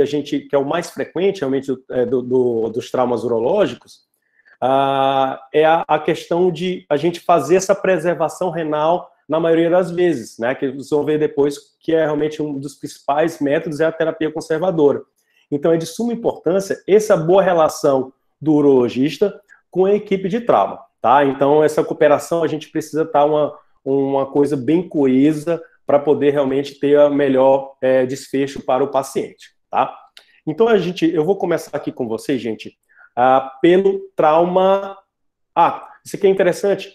a gente, que é o mais frequente, realmente, dos traumas urológicos, é a questão de a gente fazer essa preservação renal na maioria das vezes, né? Que vocês vão ver depois que é realmente um dos principais métodos é a terapia conservadora. Então, é de suma importância essa boa relação do urologista com a equipe de trauma, tá? Então, essa cooperação, a gente precisa estar uma coisa bem coesa para poder realmente ter o melhor desfecho para o paciente, tá? Então, eu vou começar aqui com vocês, gente, pelo trauma... isso aqui é interessante,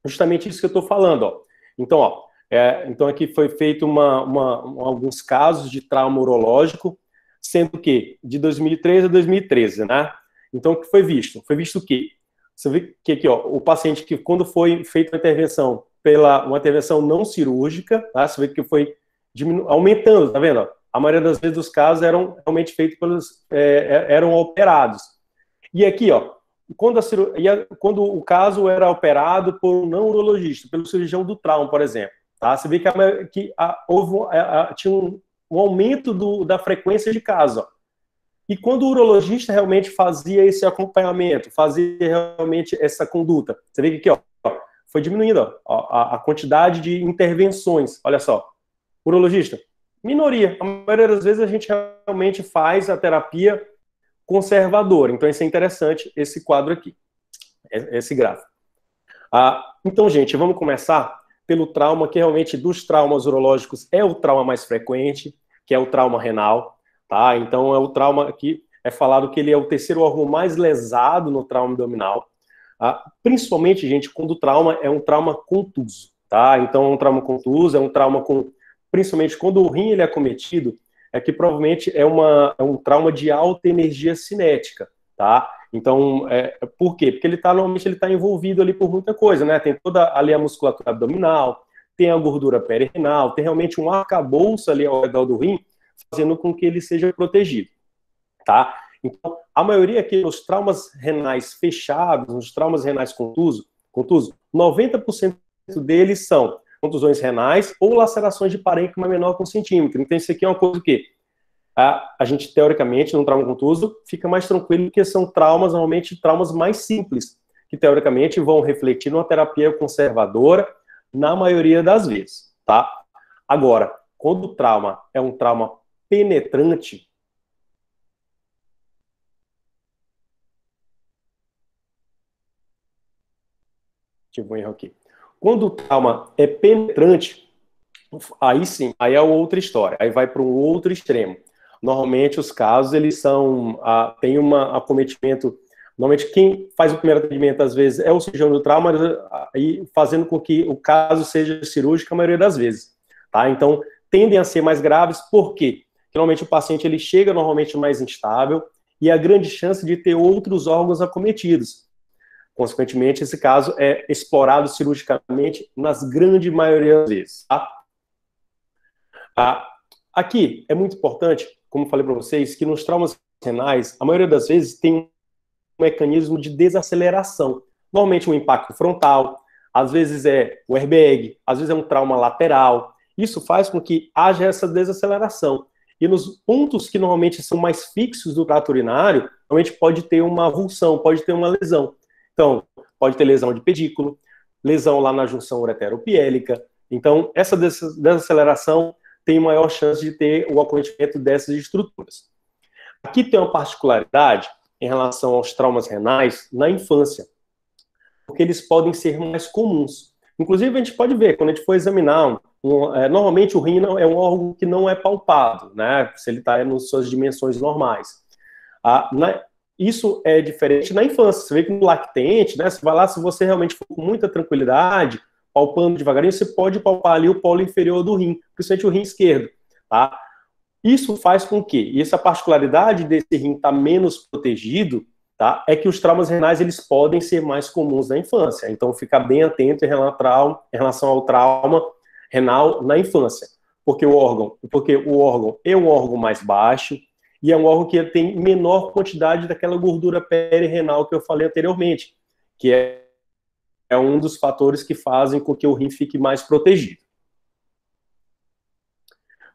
justamente isso que eu estou falando, ó. Então, então aqui foi feito alguns casos de trauma urológico, sendo que de 2013 a 2013, né? Então, o que foi visto? Foi visto que, você vê que aqui, ó, o paciente que quando foi feita uma intervenção não cirúrgica, tá? Você vê que foi aumentando, tá vendo? A maioria das vezes os casos eram realmente feitos eram operados. E aqui, ó, quando o caso era operado por um não urologista, pelo cirurgião do trauma, por exemplo, tá? Você vê que tinha um aumento da frequência de casos, ó. E quando o urologista realmente fazia esse acompanhamento, fazia realmente essa conduta, você vê que aqui, ó, foi diminuindo a quantidade de intervenções. Olha só, urologista, minoria. A maioria das vezes a gente realmente faz a terapia conservadora. Então, isso é interessante, esse quadro aqui, esse gráfico. Então, gente, vamos começar pelo trauma, que realmente dos traumas urológicos é o trauma mais frequente, que é o trauma renal. Tá? Então, é o trauma que é falado que ele é o terceiro órgão mais lesado no trauma abdominal. Principalmente, gente, quando o trauma é um trauma contuso. Tá? Então, é um trauma contuso, é um trauma principalmente quando o rim ele é acometido, é que provavelmente é um trauma de alta energia cinética. Tá? Então, por quê? Porque normalmente ele está envolvido ali por muita coisa, né? Tem toda ali a musculatura abdominal, tem a gordura perirenal, tem realmente um arcabouço ali ao redor do rim, fazendo com que ele seja protegido, tá? Então, a maioria aqui nos traumas renais fechados, nos traumas renais contusos, 90% deles são contusões renais ou lacerações de parênquima menor que 1 centímetro. Então, isso aqui é uma coisa que a gente, teoricamente, num trauma contuso, fica mais tranquilo, porque são normalmente traumas mais simples, que, teoricamente, vão refletir numa terapia conservadora, na maioria das vezes, tá? Agora, quando o trauma é um trauma penetrante, tive um erro aqui. Quando o trauma é penetrante, aí sim, aí é outra história, aí vai para um outro extremo. Normalmente os casos, eles tem um acometimento, normalmente quem faz o primeiro atendimento, às vezes, é o cirurgião do trauma, aí fazendo com que o caso seja cirúrgico a maioria das vezes, tá? Então, tendem a ser mais graves, por quê? Normalmente o paciente ele chega normalmente mais instável e a grande chance de ter outros órgãos acometidos. Consequentemente, esse caso é explorado cirurgicamente nas grande maioria das vezes. Tá? Aqui é muito importante, como falei para vocês, que nos traumas renais, a maioria das vezes tem um mecanismo de desaceleração. Normalmente um impacto frontal, às vezes é o airbag, às vezes é um trauma lateral. Isso faz com que haja essa desaceleração. E nos pontos que normalmente são mais fixos do trato urinário, normalmente pode ter uma avulsão, pode ter uma lesão. Então, pode ter lesão de pedículo, lesão lá na junção ureteropiélica. Então, essa desaceleração tem maior chance de ter o acometimento dessas estruturas. Aqui tem uma particularidade em relação aos traumas renais na infância, porque eles podem ser mais comuns. Inclusive, a gente pode ver, quando a gente for examinar, normalmente o rim é um órgão que não é palpado, né? Se ele está nas suas dimensões normais. Isso é diferente na infância. Você vê que no lactente, né? Você vai lá, se você realmente for com muita tranquilidade, palpando devagarinho, você pode palpar ali o polo inferior do rim, principalmente o rim esquerdo, tá? Isso faz com que, e essa particularidade desse rim estar menos protegido, tá? É que os traumas renais, eles podem ser mais comuns na infância. Então, ficar bem atento em relação ao trauma renal na infância. Porque o órgão é um órgão mais baixo e é um órgão que tem menor quantidade daquela gordura perirenal que eu falei anteriormente, que é um dos fatores que fazem com que o rim fique mais protegido.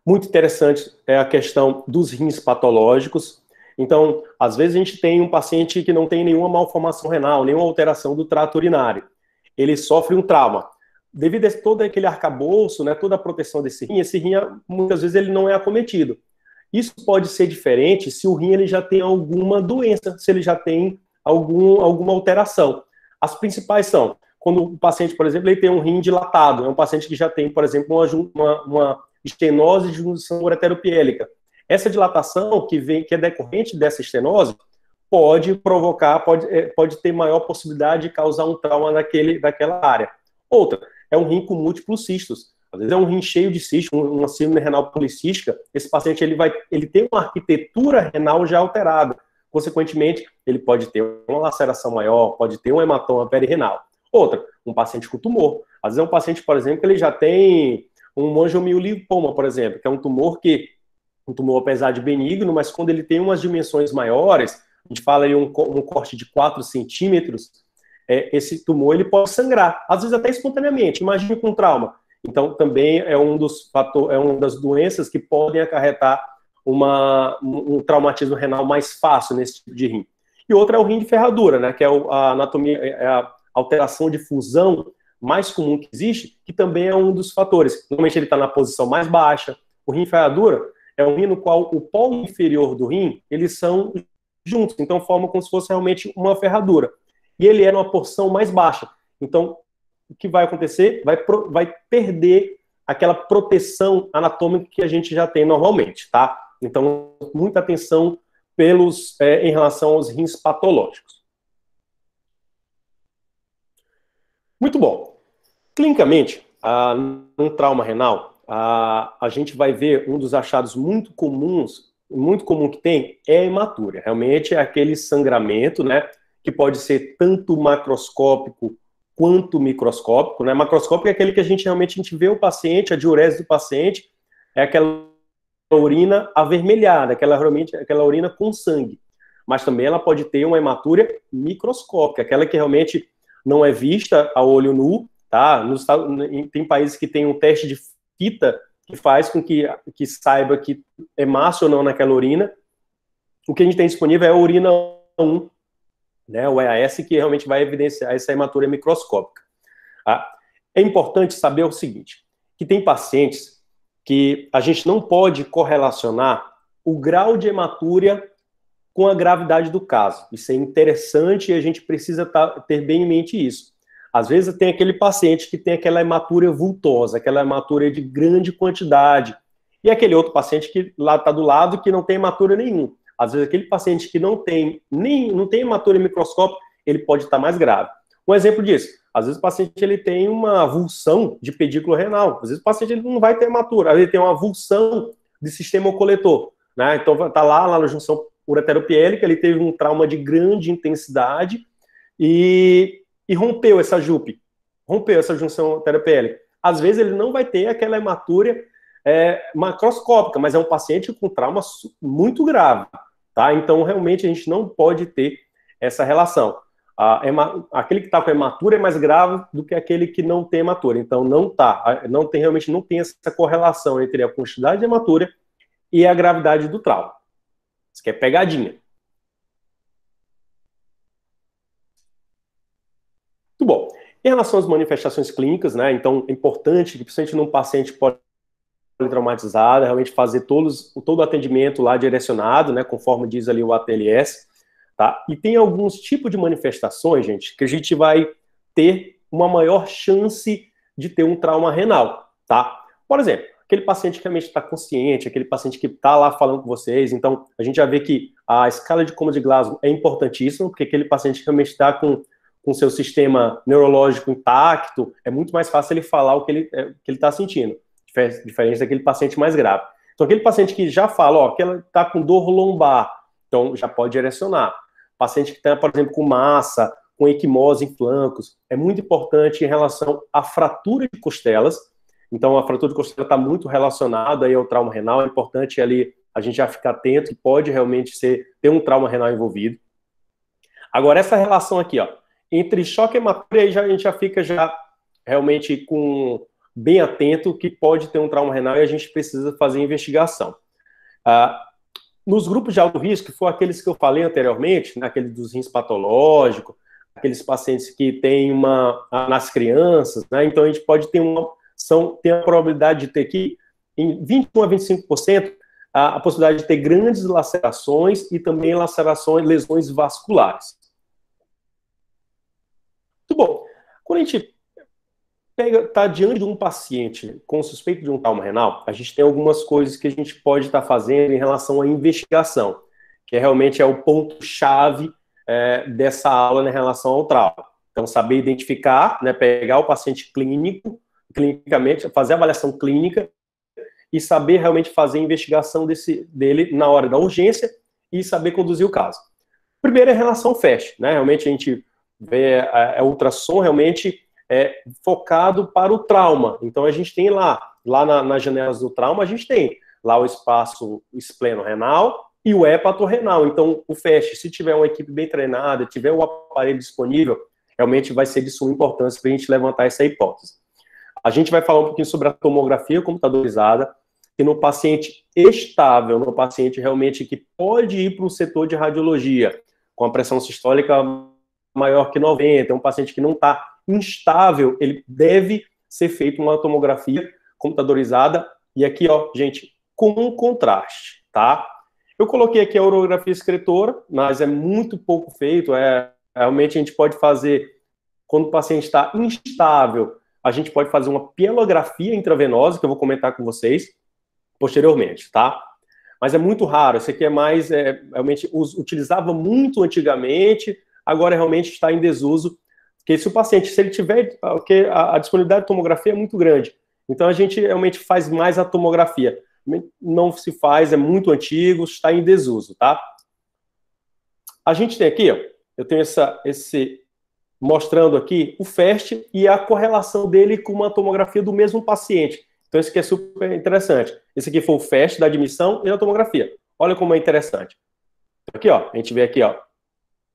Muito interessante é a questão dos rins patológicos. Então, às vezes a gente tem um paciente que não tem nenhuma malformação renal, nenhuma alteração do trato urinário. Ele sofre um trauma. Devido a todo aquele arcabouço, né, toda a proteção desse rim, esse rim, muitas vezes, ele não é acometido. Isso pode ser diferente se o rim ele já tem alguma doença, se ele já tem alguma alteração. As principais são, quando o paciente, por exemplo, ele tem um rim dilatado, é um paciente que já tem, por exemplo, uma estenose de junção ureteropiélica. Essa dilatação que é decorrente dessa estenose pode provocar, pode ter maior possibilidade de causar um trauma daquela área. Outra, é um rim com múltiplos cistos. Às vezes é um rim cheio de cistos, uma síndrome renal policística. Esse paciente ele tem uma arquitetura renal já alterada. Consequentemente, ele pode ter uma laceração maior, pode ter um hematoma perirenal. Outra, um paciente com tumor. Às vezes é um paciente, por exemplo, que ele já tem um angiomiolipoma, por exemplo, que é um tumor apesar de benigno, mas quando ele tem umas dimensões maiores, a gente fala aí um corte de 4 centímetros, esse tumor ele pode sangrar, às vezes até espontaneamente, imagine com trauma. Então, também é uma das doenças que podem acarretar um traumatismo renal mais fácil nesse tipo de rim. E outra é o rim de ferradura, né, que é a anatomia, a alteração de fusão mais comum que existe, que também é um dos fatores. Normalmente ele está na posição mais baixa. O rim de ferradura é um rim no qual o polo inferior do rim, eles são juntos, então formam como se fosse realmente uma ferradura. E ele é numa porção mais baixa. Então, o que vai acontecer? Vai perder aquela proteção anatômica que a gente já tem normalmente, tá? Então, muita atenção em relação aos rins patológicos. Muito bom. Clinicamente, num trauma renal, a gente vai ver um dos achados muito comum que tem é a hematúria. Realmente é aquele sangramento, né, que pode ser tanto macroscópico quanto microscópico, né? Macroscópico é aquele que a gente vê o paciente, a diurese do paciente, é aquela urina avermelhada, aquela urina com sangue. Mas também ela pode ter uma hematúria microscópica, aquela que realmente não é vista a olho nu, tá? Tem países que tem um teste de fita que faz com que saiba que é massa ou não naquela urina. O que a gente tem disponível é a urina 1, né, o EAS, que realmente vai evidenciar essa hematúria microscópica. Tá? É importante saber o seguinte, que tem pacientes que a gente não pode correlacionar o grau de hematúria com a gravidade do caso. Isso é interessante e a gente precisa ter bem em mente isso. Às vezes tem aquele paciente que tem aquela hematúria vultosa, aquela hematúria de grande quantidade, e aquele outro paciente que lá está do lado que não tem hematúria nenhuma. Às vezes aquele paciente que não tem hematúria microscópica, ele pode estar mais grave. Um exemplo disso, às vezes o paciente ele tem uma avulsão de pedículo renal, às vezes o paciente ele não vai ter hematúria, às vezes ele tem uma avulsão de sistema coletor, né? Então está lá na junção ureteropiélica, ele teve um trauma de grande intensidade e rompeu essa JUP, rompeu essa junção ureteropiélica. Às vezes ele não vai ter aquela hematúria macroscópica, mas é um paciente com trauma muito grave, tá? Então, realmente, a gente não pode ter essa relação. Aquele que está com hematúria é mais grave do que aquele que não tem hematúria. Então, realmente não tem essa correlação entre a quantidade de hematúria e a gravidade do trauma. Isso aqui é pegadinha. Muito bom. Em relação às manifestações clínicas, né? Então, é importante que, principalmente num paciente traumatizada, realmente fazer todo o atendimento lá direcionado, né, conforme diz ali o ATLS, tá? E tem alguns tipos de manifestações, gente, que a gente vai ter uma maior chance de ter um trauma renal, tá? Por exemplo, aquele paciente que realmente está consciente, aquele paciente que está lá falando com vocês, então a gente já vê que a escala de Coma de Glasgow é importantíssima, porque aquele paciente que realmente está com seu sistema neurológico intacto, é muito mais fácil ele falar o que ele está sentindo. Diferente daquele paciente mais grave. Então, aquele paciente que já fala, que ela está com dor lombar, então já pode direcionar. Paciente que está, por exemplo, com massa, com equimose em flancos, é muito importante em relação à fratura de costelas. Então, a fratura de costela está muito relacionada aí ao trauma renal, é importante ali a gente já ficar atento que pode realmente ter um trauma renal envolvido. Agora, essa relação aqui, entre choque e hematúria, aí a gente já fica realmente com bem atento que pode ter um trauma renal e a gente precisa fazer investigação. Nos grupos de alto risco, que foram aqueles que eu falei anteriormente, né, aqueles dos rins patológicos, aqueles pacientes que têm nas crianças, né, então a gente pode ter tem a probabilidade de ter aqui, em 21 a 25%, a possibilidade de ter grandes lacerações e também lesões vasculares. Muito bom. Quando a gente está diante de um paciente com suspeito de um trauma renal, a gente tem algumas coisas que a gente pode estar fazendo em relação à investigação, que realmente é o ponto-chave dessa aula em relação ao trauma. Então, saber identificar, né, pegar o paciente clinicamente, fazer a avaliação clínica e saber realmente fazer a investigação dele na hora da urgência e saber conduzir o caso. Primeiro é em relação ao FAST, né? Realmente a gente vê a ultrassom realmente focado para o trauma. Então a gente tem lá nas janelas do trauma, a gente tem lá o espaço espleno-renal e o hepatorrenal. Então o FAST, se tiver uma equipe bem treinada, tiver o aparelho disponível, realmente vai ser de suma importância para a gente levantar essa hipótese. A gente vai falar um pouquinho sobre a tomografia computadorizada, que no paciente estável, no paciente realmente que pode ir para o setor de radiologia, com a pressão sistólica maior que 90, um paciente que não está instável, ele deve ser feito uma tomografia computadorizada, e aqui, ó, gente, com contraste, tá? Eu coloquei aqui a urografia excretora, mas é muito pouco feito, realmente a gente pode fazer, quando o paciente está instável, a gente pode fazer uma pielografia intravenosa, que eu vou comentar com vocês posteriormente, tá? Mas é muito raro, esse aqui é mais, realmente, utilizava muito antigamente, agora realmente está em desuso, porque se o paciente, se ele tiver, porque a disponibilidade de tomografia é muito grande, então a gente realmente faz mais a tomografia, não se faz, é muito antigo, está em desuso, tá? A gente tem aqui, ó, eu tenho mostrando aqui o FAST e a correlação dele com uma tomografia do mesmo paciente. Então, isso aqui é super interessante. Esse aqui foi o FAST da admissão e da tomografia. Olha como é interessante. Aqui, ó, a gente vê aqui, ó,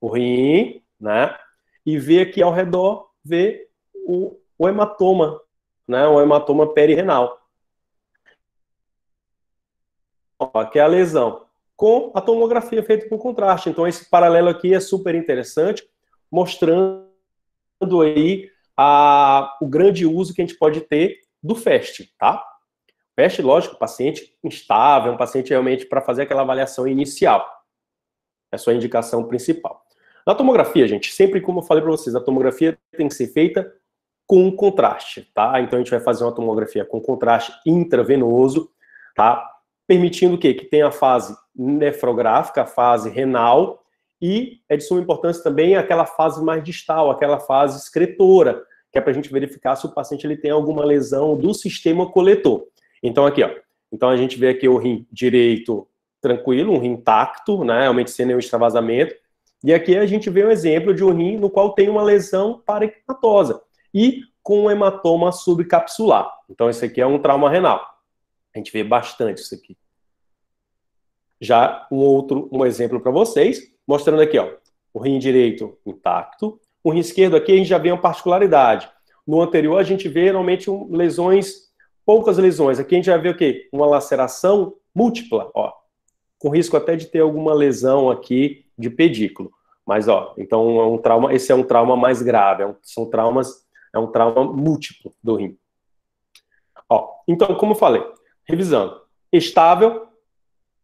o rim, né? E vê aqui ao redor, vê o hematoma, né? O hematoma perirenal. Ó, aqui é a lesão. Com a tomografia feita com contraste. Então, esse paralelo aqui é super interessante, mostrando aí o grande uso que a gente pode ter do FAST, tá? FAST, lógico, paciente instável, um paciente realmente para fazer aquela avaliação inicial. É a sua indicação principal. Na tomografia, gente, sempre como eu falei para vocês, a tomografia tem que ser feita com contraste, tá? Então a gente vai fazer uma tomografia com contraste intravenoso, tá? Permitindo o quê? Que tenha a fase nefrográfica, a fase renal, e é de suma importância também aquela fase mais distal, aquela fase excretora, que é para a gente verificar se o paciente ele tem alguma lesão do sistema coletor. Então aqui, ó, então a gente vê aqui o rim direito tranquilo, um rim intacto, né, realmente sem nenhum extravasamento, e aqui a gente vê um exemplo de um rim no qual tem uma lesão parenquimatosa e com um hematoma subcapsular. Então esse aqui é um trauma renal. A gente vê bastante isso aqui. Já um exemplo para vocês, mostrando aqui, ó, o rim direito intacto, o rim esquerdo aqui a gente já vê uma particularidade. No anterior a gente vê normalmente poucas lesões. Aqui a gente já vê o quê? Uma laceração múltipla, ó, com risco até de ter alguma lesão aqui de pedículo. Mas, ó, então esse é um trauma mais grave, é um trauma múltiplo do rim. Ó, então, como eu falei, revisando, estável,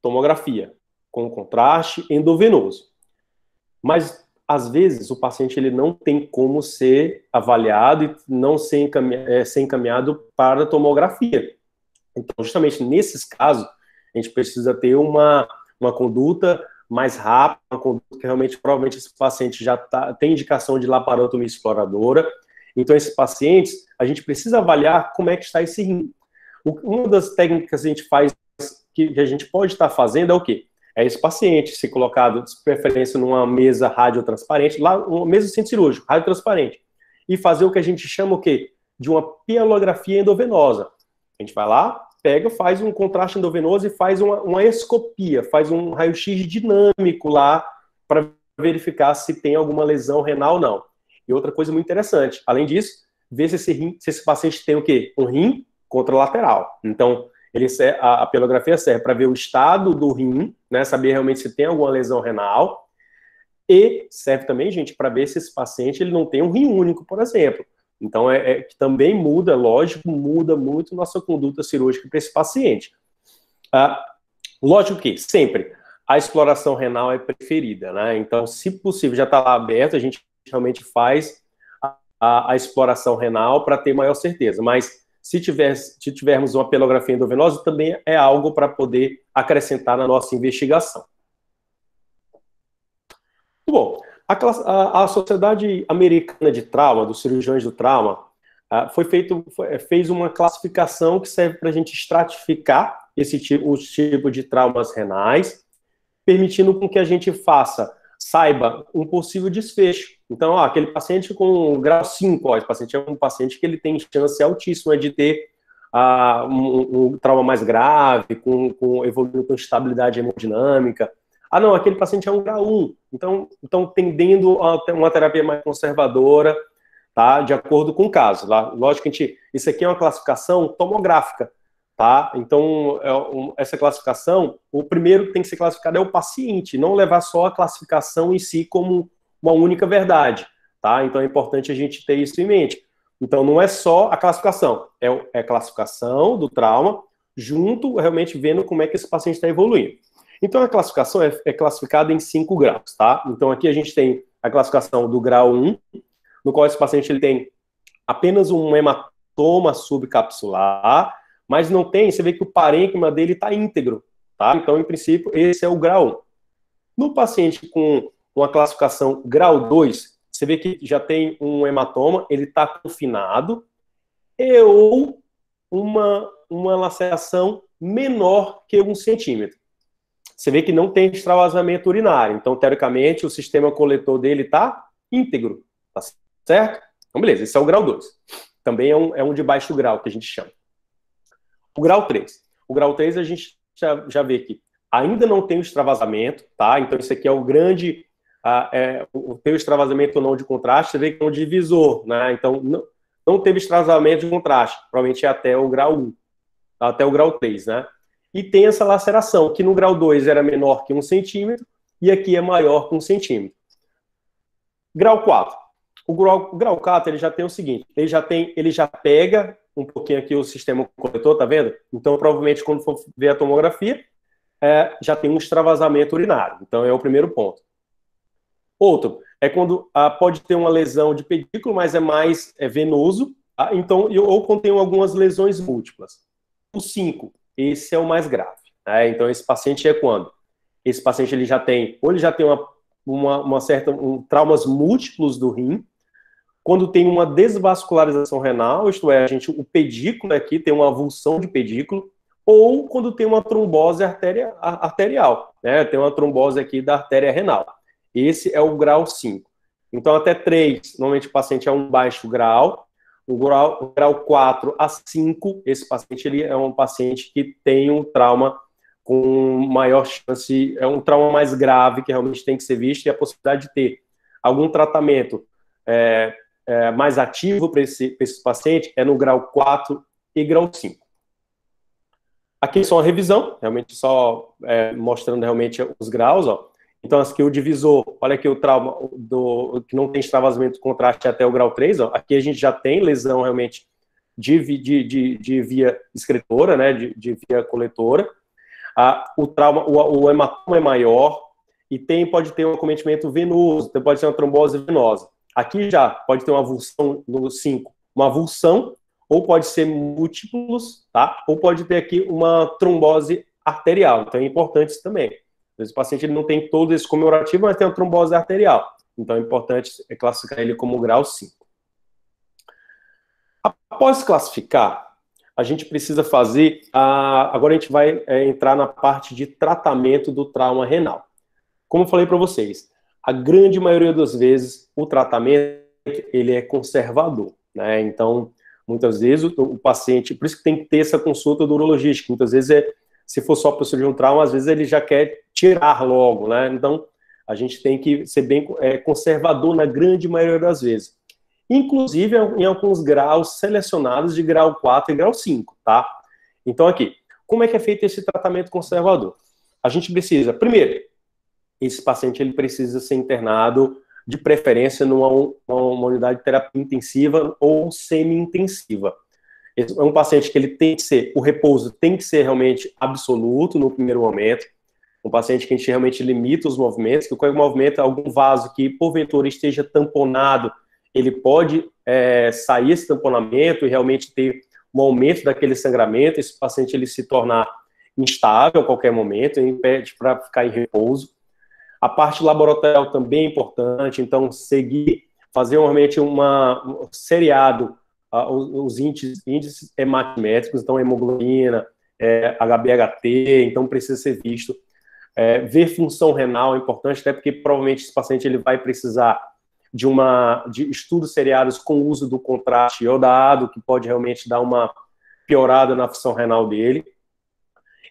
tomografia, com contraste endovenoso. Mas, às vezes, o paciente ele não tem como ser avaliado e não ser encaminhado para a tomografia. Então, justamente nesses casos, a gente precisa ter uma conduta mais rápida, uma conduta que realmente, provavelmente, esse paciente já tem indicação de laparotomia exploradora. Então, esses pacientes, a gente precisa avaliar como é que está esse rim. Uma das técnicas que a gente faz, que a gente pode estar fazendo é o quê? É esse paciente ser colocado, de preferência, numa mesa radiotransparente, lá, uma mesa centro cirúrgico, radiotransparente, e fazer o que a gente chama o quê? De uma pielografia endovenosa. A gente vai lá, pega, faz um contraste endovenoso e faz uma escopia, faz um raio-x dinâmico lá para verificar se tem alguma lesão renal ou não. E outra coisa muito interessante, além disso, ver se esse paciente tem o quê? Um rim contralateral. Então, a pelografia serve para ver o estado do rim, né, saber realmente se tem alguma lesão renal, e serve também, gente, para ver se esse paciente ele não tem um rim único, por exemplo. Então, que também muda, lógico, muda muito nossa conduta cirúrgica para esse paciente. Lógico que, sempre, a exploração renal é preferida, né? Então, se possível, já está lá aberto, a gente realmente faz a exploração renal para ter maior certeza. Mas, se tivermos uma pelografia endovenosa, também é algo para poder acrescentar na nossa investigação. Bom, a Sociedade Americana de Trauma, dos cirurgiões do trauma, fez uma classificação que serve para a gente estratificar os tipos de traumas renais, permitindo com que a gente saiba um possível desfecho. Então, aquele paciente com grau 5, esse paciente é um paciente que ele tem chance altíssima de ter um trauma mais grave, evoluindo com estabilidade hemodinâmica. Não, aquele paciente é um grau 1, então tendendo a ter uma terapia mais conservadora, tá? De acordo com o caso. Lógico que isso aqui é uma classificação tomográfica, tá? Então, essa classificação, o primeiro que tem que ser classificado é o paciente, não levar só a classificação em si como uma única verdade, tá? Então, é importante a gente ter isso em mente. Então, não é só a classificação, é a classificação do trauma, junto, realmente, vendo como é que esse paciente está evoluindo. Então, a classificação é classificada em 5 graus, tá? Então, aqui a gente tem a classificação do grau 1, no qual esse paciente ele tem apenas um hematoma subcapsular, mas não tem, você vê que o parênquima dele está íntegro, tá? Então, em princípio, esse é o grau 1. No paciente com uma classificação grau 2, você vê que já tem um hematoma, ele está confinado, ou uma laceração menor que 1 centímetro. Você vê que não tem extravasamento urinário. Então, teoricamente, o sistema coletor dele está íntegro. Tá certo? Então, beleza. Esse é o grau 2. Também é um de baixo grau, que a gente chama. O grau 3. O grau 3, a gente já vê que ainda não tem o extravasamento, tá? Então, isso aqui é o grande... tem o extravasamento ou não de contraste, você vê que é um divisor, né? Então, não teve extravasamento de contraste. Provavelmente é até o grau 1. Até o grau 3, né? E tem essa laceração, que no grau 2 era menor que 1 centímetro, e aqui é maior que 1 centímetro. Grau 4. O grau 4, ele já tem o seguinte, ele já pega um pouquinho aqui o sistema coletor, tá vendo? Então, provavelmente, quando for ver a tomografia, já tem um extravasamento urinário. Então, é o primeiro ponto. Outro, é quando pode ter uma lesão de pedículo, mas é mais venoso, tá? Então, ou contém algumas lesões múltiplas. O 5. Esse é o mais grave. Né? Então, esse paciente é quando? Esse paciente ele já tem traumas múltiplos do rim, quando tem uma desvascularização renal, isto é, o pedículo aqui tem uma avulsão de pedículo, ou quando tem uma trombose arterial, né? Tem uma trombose aqui da artéria renal. Esse é o grau 5. Então, até 3, normalmente o paciente é um baixo grau. O grau 4 a 5, esse paciente ele é um paciente que tem um trauma com maior chance, é um trauma mais grave que realmente tem que ser visto, e a possibilidade de ter algum tratamento mais ativo para esse paciente é no grau 4 e grau 5. Aqui só uma revisão, realmente só mostrando realmente os graus, ó. Então, aqui o divisor, olha aqui o trauma que não tem extravasamento de contraste até o grau 3, ó. Aqui a gente já tem lesão realmente de via excretora, né, de via coletora. O hematoma é maior e pode ter um acometimento venoso, então pode ser uma trombose venosa. Aqui já pode ter uma avulsão no 5, uma avulsão, ou pode ser múltiplos, tá? Ou pode ter aqui uma trombose arterial, então é importante isso também. Esse paciente ele não tem todo esse comemorativo, mas tem uma trombose arterial. Então é importante classificar ele como grau 5. Após classificar, a gente precisa fazer... agora a gente vai entrar na parte de tratamento do trauma renal. Como eu falei para vocês, a grande maioria das vezes o tratamento ele é conservador, né? Então, muitas vezes o paciente... Por isso que tem que ter essa consulta do urologista, que muitas vezes se for só para o cirurgião trauma, às vezes ele já quer tirar logo, né? Então, a gente tem que ser bem conservador na grande maioria das vezes. inclusive em alguns graus selecionados de grau 4 e grau 5, tá? Então aqui, como é que é feito esse tratamento conservador? A gente precisa, primeiro, esse paciente ele precisa ser internado de preferência numa unidade de terapia intensiva ou semi-intensiva. É um paciente que ele tem que ser, o repouso tem que ser realmente absoluto no primeiro momento, um paciente que a gente realmente limita os movimentos, que qualquer movimento, algum vaso que porventura esteja tamponado, ele pode sair esse tamponamento e realmente ter um aumento daquele sangramento, esse paciente ele se tornar instável a qualquer momento, impede para ficar em repouso. A parte laboratorial também é importante, então seguir, fazer realmente um seriado, os índices hematométricos, então hemoglobina, HbHT, então precisa ser visto. Ver função renal é importante, até porque provavelmente esse paciente ele vai precisar de estudos seriados com o uso do contraste iodado, que pode realmente dar uma piorada na função renal dele,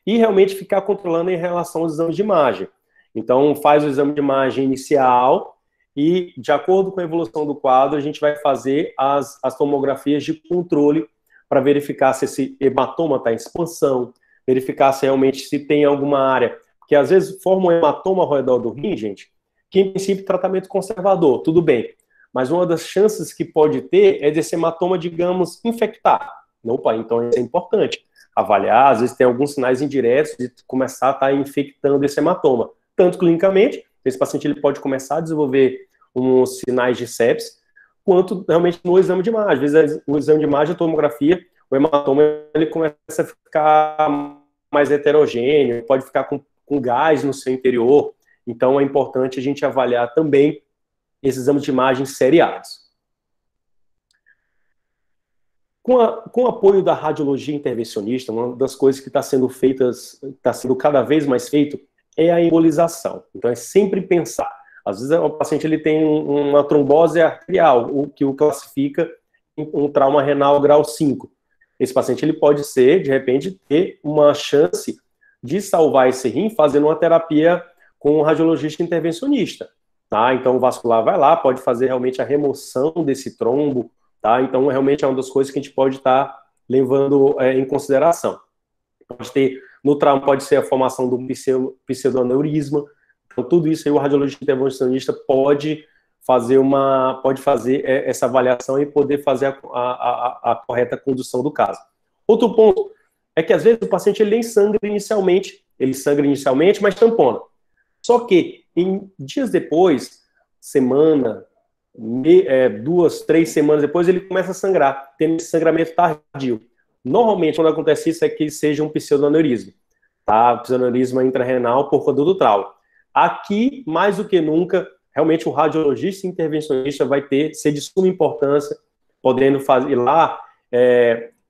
e realmente ficar controlando em relação aos exames de imagem. Então, faz o exame de imagem inicial e, de acordo com a evolução do quadro, a gente vai fazer as tomografias de controle para verificar se esse hematoma está em expansão, verificar se realmente se tem alguma área, que às vezes forma um hematoma ao redor do rim, gente, que em princípio tratamento conservador, tudo bem. Mas uma das chances que pode ter é desse hematoma, digamos, infectar. Opa, então isso é importante. Avaliar, às vezes tem alguns sinais indiretos de começar a estar infectando esse hematoma. Tanto clinicamente, esse paciente ele pode começar a desenvolver uns sinais de sepsis, quanto realmente no exame de imagem. Às vezes o exame de imagem, a tomografia, o hematoma ele começa a ficar mais heterogêneo, pode ficar com gás no seu interior. Então é importante a gente avaliar também esses exames de imagem seriados. Com o apoio da radiologia intervencionista, uma das coisas que está sendo cada vez mais feito, é a embolização. Então é sempre pensar. Às vezes o paciente ele tem uma trombose arterial, o que o classifica em um trauma renal grau 5. Esse paciente ele pode ser, de repente, ter uma chance de salvar esse rim fazendo uma terapia com um radiologista intervencionista. Tá? Então o vascular vai lá, pode fazer realmente a remoção desse trombo. Tá? Então realmente é uma das coisas que a gente pode estar levando em consideração. Pode ter, no trauma pode ser a formação do pseudoaneurisma. Então tudo isso aí o radiologista intervencionista pode fazer essa avaliação e poder fazer a correta condução do caso. Outro ponto é que às vezes o paciente ele nem sangra inicialmente, mas tampona. Só que em dias depois, semana, 2, 3 semanas depois, ele começa a sangrar, tendo esse sangramento tardio. Normalmente, quando acontece isso, é que seja um pseudoaneurisma, tá? Pseudoaneurisma intrarrenal por conta do trauma. Aqui, mais do que nunca, realmente o radiologista intervencionista vai ser de suma importância, podendo ir lá,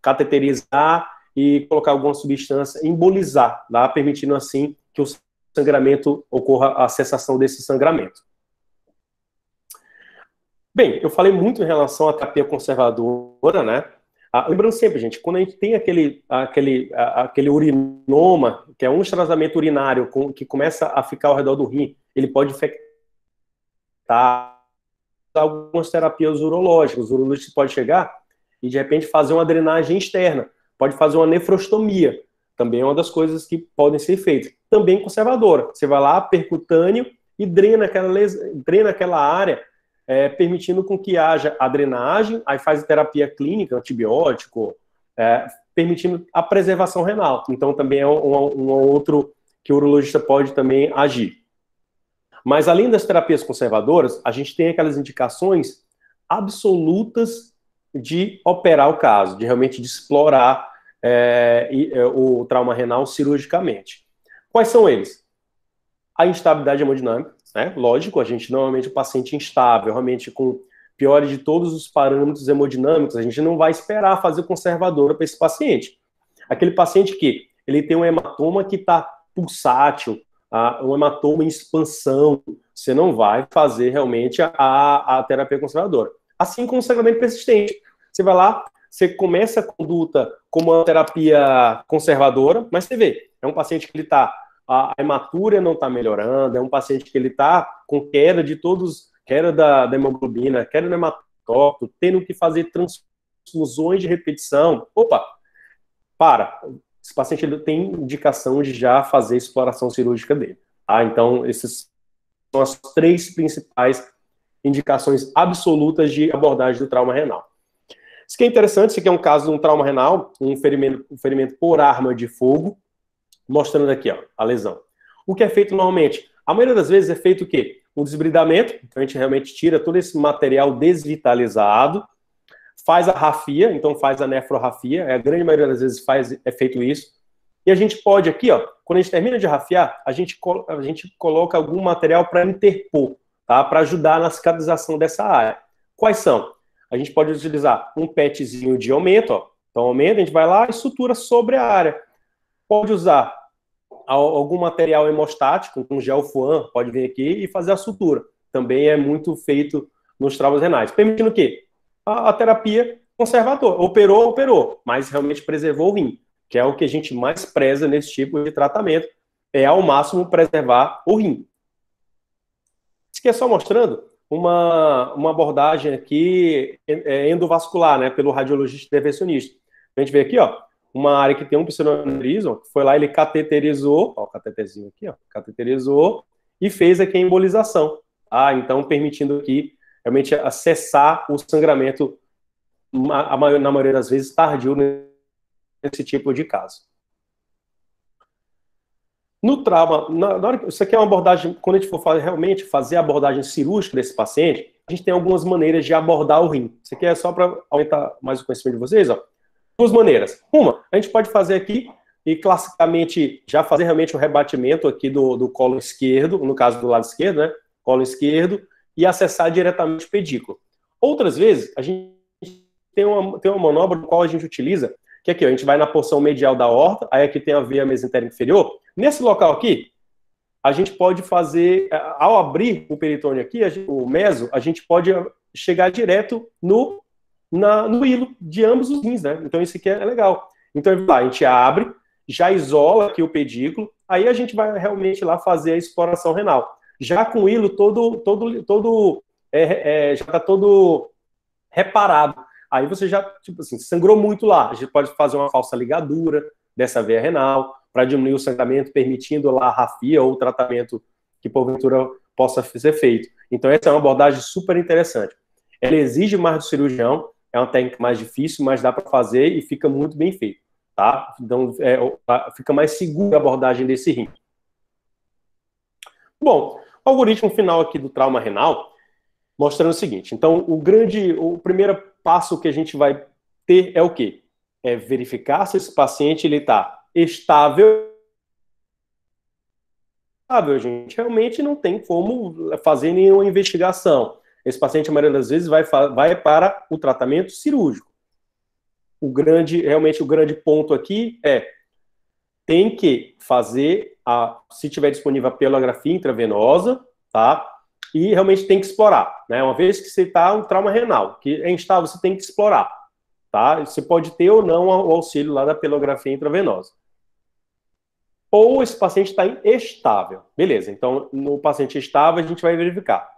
cateterizar e colocar alguma substância, embolizar, tá? Permitindo assim que o sangramento ocorra, a cessação desse sangramento. Bem, eu falei muito em relação à terapia conservadora, né? Lembrando sempre, gente, quando a gente tem aquele urinoma, que é um extravasamento urinário que começa a ficar ao redor do rim, ele pode infectar algumas terapias urológicas. O urologista pode chegar e, de repente, fazer uma drenagem externa, pode fazer uma nefrostomia, também é uma das coisas que podem ser feitas. Também conservadora. Você vai lá, percutâneo, e drena aquela área, permitindo com que haja a drenagem, aí faz a terapia clínica, antibiótico, permitindo a preservação renal. Então também é um outro que o urologista pode também agir. Mas além das terapias conservadoras, a gente tem aquelas indicações absolutas de operar o caso, de realmente explorar o trauma renal cirurgicamente. Quais são eles? A instabilidade hemodinâmica, né? Lógico, a gente normalmente o paciente instável, realmente com piores de todos os parâmetros hemodinâmicos, a gente não vai esperar fazer conservadora para esse paciente. Aquele paciente que ele tem um hematoma que está pulsátil, um hematoma em expansão, você não vai fazer realmente a terapia conservadora. Assim como o sangramento persistente. Você vai lá, você começa a conduta como uma terapia conservadora, mas você vê, é um paciente que ele está, a hematúria não está melhorando, é um paciente que ele está com queda da hemoglobina, queda no hematoma, endócrino, tendo que fazer transfusões de repetição. Opa, esse paciente ele tem indicação de já fazer exploração cirúrgica dele. Tá? Então, essas são as 3 principais indicações absolutas de abordagem do trauma renal. Isso que é interessante, isso aqui é um caso de um trauma renal, um ferimento por arma de fogo, mostrando aqui, ó, a lesão. O que é feito normalmente? A maioria das vezes é feito o quê? Um desbridamento, então a gente realmente tira todo esse material desvitalizado, faz a rafia, então faz a nefrorrafia, a grande maioria das vezes é feito isso, e a gente pode aqui, ó, quando a gente termina de rafiar, a gente coloca algum material para interpor, tá? Para ajudar na cicatrização dessa área. Quais são? A gente pode utilizar um petzinho de aumento, ó. Então, aumenta, a gente vai lá e sutura sobre a área. Pode usar algum material hemostático, com gel Fuan, pode vir aqui e fazer a sutura. Também é muito feito nos traumas renais. Permitindo o quê? A terapia conservadora. Operou, mas realmente preservou o rim, que é o que a gente mais preza nesse tipo de tratamento, é ao máximo preservar o rim. Isso aqui é só mostrando uma abordagem aqui endovascular, né, pelo radiologista intervencionista. A gente vê aqui, ó, uma área que tem um pseudoaneurisma, foi lá, ele cateterizou, ó, o cateterzinho aqui, ó, cateterizou e fez aqui a embolização, tá? Então, permitindo aqui, realmente, acessar o sangramento, na maioria das vezes, tardio nesse tipo de caso. No trauma, isso aqui é uma abordagem, quando a gente for realmente fazer a abordagem cirúrgica desse paciente, a gente tem algumas maneiras de abordar o rim. Isso aqui é só para aumentar mais o conhecimento de vocês, ó. 2 maneiras. Uma, a gente pode fazer aqui e classicamente já fazer realmente o rebatimento aqui do colo esquerdo, no caso do lado esquerdo, né? Colo esquerdo, e acessar diretamente o pedículo. Outras vezes, a gente tem uma manobra no qual a gente utiliza, que aqui, ó, a gente vai na porção medial da aorta, aí aqui tem a veia mesentérica inferior. Nesse local aqui, a gente pode fazer, ao abrir o peritônio aqui, o meso, a gente pode chegar direto no hilo de ambos os rins, né? Então isso aqui é legal. Então a gente abre, já isola aqui o pedículo, aí a gente vai realmente lá fazer a exploração renal. Já com o hilo já está todo reparado. Aí você já, tipo assim, sangrou muito lá. A gente pode fazer uma falsa ligadura dessa veia renal para diminuir o sangramento, permitindo lá a rafia ou o tratamento que porventura possa ser feito. Então essa é uma abordagem super interessante. Ela exige mais do cirurgião, é uma técnica mais difícil, mas dá para fazer e fica muito bem feito, tá? Então fica mais segura a abordagem desse rim. Bom, o algoritmo final aqui do trauma renal mostrando o seguinte. Então, o primeiro passo que a gente vai ter é o quê? É verificar se esse paciente está estável. Gente, realmente não tem como fazer nenhuma investigação. Esse paciente, a maioria das vezes, vai para o tratamento cirúrgico. Realmente o grande ponto aqui tem que fazer, se tiver disponível a pelografia intravenosa, tá? E realmente tem que explorar, né? Uma vez que você está um trauma renal, que é instável, você tem que explorar, tá? Você pode ter ou não o auxílio lá da pelografia intravenosa. Ou esse paciente está estável. Beleza, então no paciente estável a gente vai verificar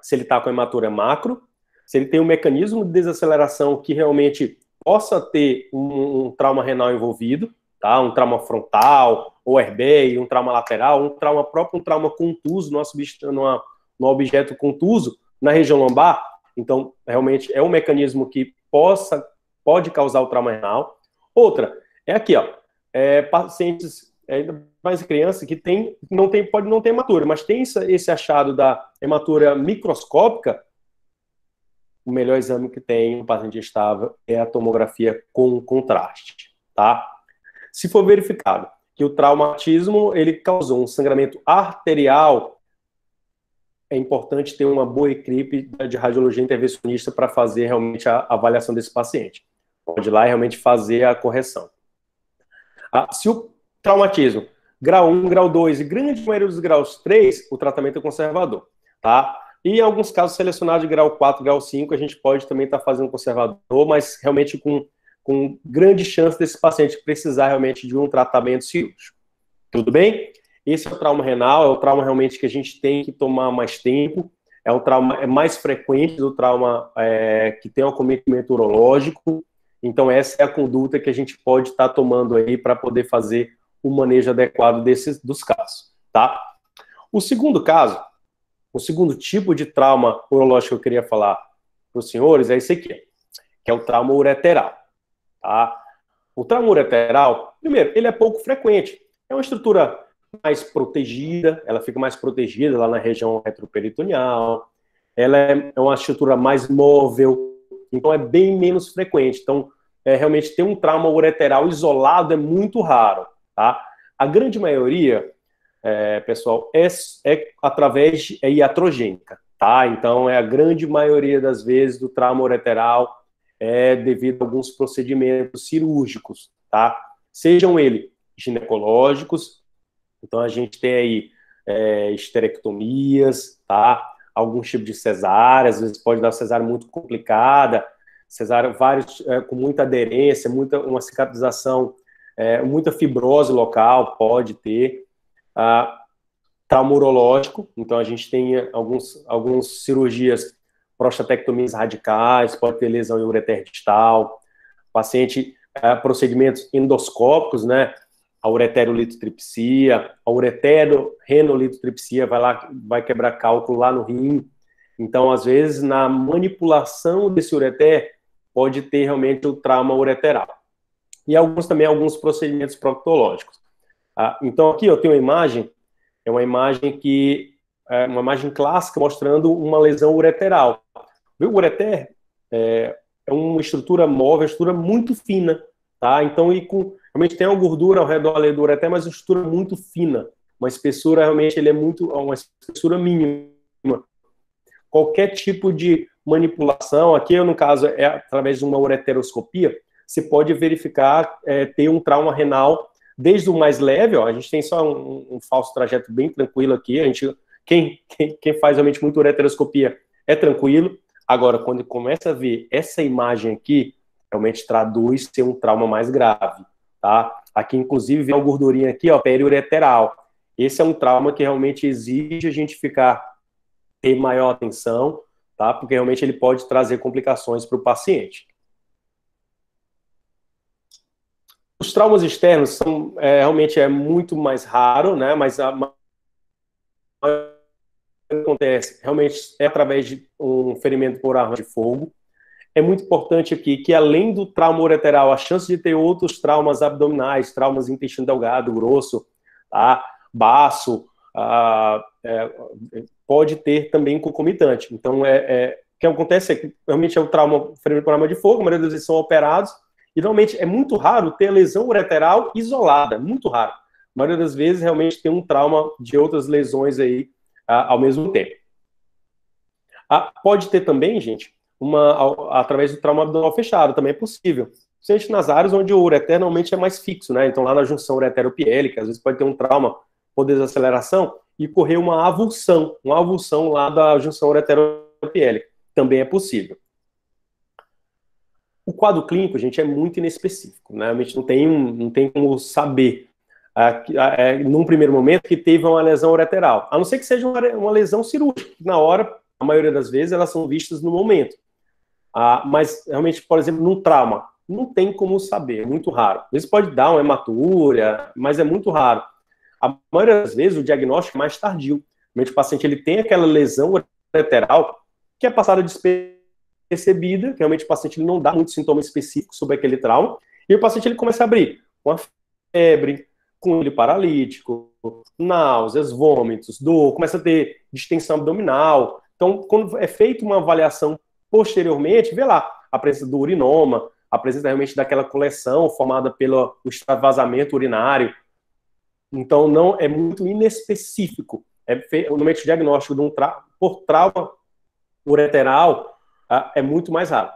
se ele está com hematura macro, se ele tem um mecanismo de desaceleração que realmente possa ter um trauma renal envolvido, tá? Um trauma frontal, ou RBEI, um trauma lateral, um trauma próprio, um trauma contuso, no objeto contuso na região lombar. Então, realmente é um mecanismo que pode causar o trauma renal. Outra, é aqui, ó, pacientes, ainda mais criança, que pode não ter hematura, mas tem esse achado da hematura microscópica. O melhor exame que tem um paciente estável é a tomografia com contraste, tá? Se for verificado que o traumatismo, ele causou um sangramento arterial, é importante ter uma boa equipe de radiologia intervencionista para fazer realmente a avaliação desse paciente. Pode ir lá e realmente fazer a correção. Se o traumatismo, grau 1, grau 2 e grande maioria dos graus 3, o tratamento é conservador, tá? E em alguns casos selecionados de grau 4, grau 5, a gente pode também estar fazendo conservador, mas realmente com grande chance desse paciente precisar realmente de um tratamento cirúrgico. Tudo bem? Esse é o trauma renal, é o trauma realmente que a gente tem que tomar mais tempo. é um trauma mais frequente do trauma que tem um acometimento urológico. Então, essa é a conduta que a gente pode estar tomando aí para poder fazer o manejo adequado dos casos, tá? O segundo caso, o segundo tipo de trauma urológico que eu queria falar para os senhores é esse aqui, que é o trauma ureteral, tá? O trauma ureteral, primeiro, ele é pouco frequente. É uma estrutura mais protegida, ela fica mais protegida lá na região retroperitoneal, ela é uma estrutura mais móvel, então é bem menos frequente. Então, realmente ter um trauma ureteral isolado é muito raro, tá? A grande maioria, pessoal, é através de iatrogênica, tá? Então, a grande maioria das vezes do trauma ureteral é devido a alguns procedimentos cirúrgicos, tá? Sejam eles ginecológicos, então a gente tem aí esterectomias, tá? Alguns tipos de cesárea, às vezes pode dar cesárea muito complicada, cesárea vários com muita aderência, uma cicatrização, muita fibrose local, pode ter. Trauma urológico, então a gente tem algumas cirurgias, prostatectomias radicais, pode ter lesão em ureter distal, paciente, procedimentos endoscópicos, né? A ureterolitotripsia, a ureterorenolitotripsia vai quebrar cálculo lá no rim. Então, às vezes, na manipulação desse ureter, pode ter realmente o trauma ureteral. E alguns procedimentos proctológicos. Então, aqui eu tenho uma imagem, uma imagem clássica mostrando uma lesão ureteral. O ureter é uma estrutura móvel, uma estrutura muito fina, tá? Então, realmente tem uma gordura ao redor ali do ureter, mas uma estrutura muito fina. Uma espessura, realmente, uma espessura mínima. Qualquer tipo de manipulação, aqui no caso é através de uma ureteroscopia, você pode verificar, ter um trauma renal, desde o mais leve, ó, a gente tem só um falso trajeto bem tranquilo aqui, quem faz realmente muita ureteroscopia é tranquilo. Agora, quando começa a ver essa imagem aqui, realmente traduz ser um trauma mais grave, tá? Aqui, inclusive, vem uma gordurinha aqui, ó, periureteral. Esse é um trauma que realmente exige a gente ter maior atenção, tá? Porque realmente ele pode trazer complicações para o paciente. Os traumas externos são realmente muito mais raro, né? Mas acontece realmente através de um ferimento por arma de fogo. É muito importante aqui que, além do trauma ureteral, a chance de ter outros traumas abdominais, traumas intestino delgado, grosso, tá? Baço, pode ter também concomitante. Então, o que acontece é que realmente é o trauma ferimento por arma de fogo, a maioria das vezes são operados, e normalmente é muito raro ter lesão ureteral isolada, muito raro. A maioria das vezes realmente tem um trauma de outras lesões aí ao mesmo tempo. Pode ter também, gente, através do trauma abdominal fechado, também é possível. Principalmente nas áreas onde o ureter normalmente é mais fixo, né? Então lá na junção ureteropiélica, às vezes pode ter um trauma por desaceleração e correr uma avulsão lá da junção ureteropiélica. Também é possível. O quadro clínico, gente, é muito inespecífico, né? A gente não tem como saber, num primeiro momento, que teve uma lesão ureteral. A não ser que seja uma lesão cirúrgica, que na hora, a maioria das vezes, elas são vistas no momento. Mas, realmente, por exemplo, num trauma, não tem como saber, é muito raro. Às vezes pode dar uma hematúria, mas é muito raro. A maioria das vezes, o diagnóstico é mais tardio. Realmente, o paciente ele tem aquela lesão ureteral que é passada despercebida, que realmente o paciente ele não dá muito sintoma específico sobre aquele trauma, e o paciente ele começa a abrir com a febre, com olho paralítico, náuseas, vômitos, dor, começa a ter distensão abdominal. Então, quando é feita uma avaliação posteriormente, vê lá a presença do urinoma, a presença realmente daquela coleção formada pelo extravasamento urinário. Então, não é muito inespecífico. Normalmente o diagnóstico por trauma ureteral é muito mais raro.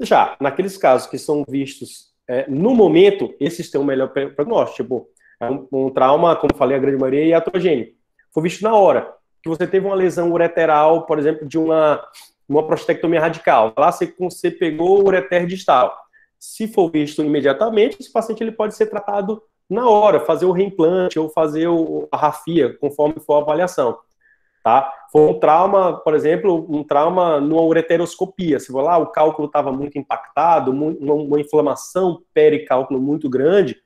Já, naqueles casos que são vistos no momento, esses têm um melhor prognóstico. Tipo, um trauma, como falei, a grande maioria é iatrogênico. Foi visto na hora que você teve uma lesão ureteral, por exemplo, de uma prostatectomia radical. Lá você pegou o ureter distal. Se for visto imediatamente, esse paciente ele pode ser tratado na hora, fazer o reimplante ou fazer a rafia, conforme for a avaliação. tá? Foi um trauma, por exemplo, um trauma numa ureteroscopia. Se for lá, o cálculo estava muito impactado, uma inflamação pericálculo muito grande,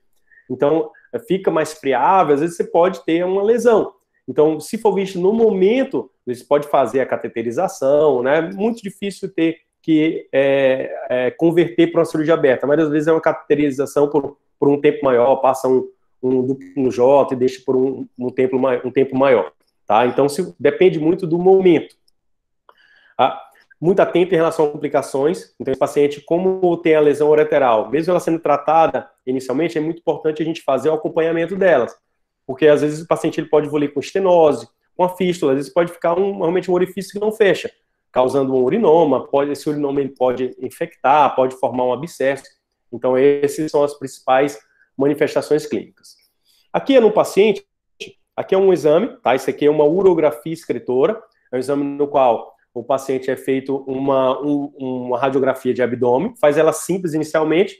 então fica mais friável, às vezes você pode ter uma lesão. Então, se for visto no momento, você pode fazer a cateterização, né? Muito difícil ter que converter para uma cirurgia aberta, mas às vezes é uma cateterização por um tempo maior, passa um J e deixa por um tempo maior. Tá? Então, depende muito do momento. Muito atento em relação a complicações. Então, esse paciente, como tem a lesão ureteral, mesmo ela sendo tratada inicialmente, é muito importante a gente fazer o acompanhamento delas. Porque, às vezes, o paciente ele pode evoluir com estenose, com a fístula, às vezes pode ficar realmente um orifício que não fecha, causando um urinoma, esse urinoma ele pode infectar, pode formar um abscesso. Então, essas são as principais manifestações clínicas. Aqui é no paciente, aqui é um exame, tá? Isso aqui é uma urografia excretora, é um exame no qual o paciente é feito uma radiografia de abdômen, faz ela simples inicialmente,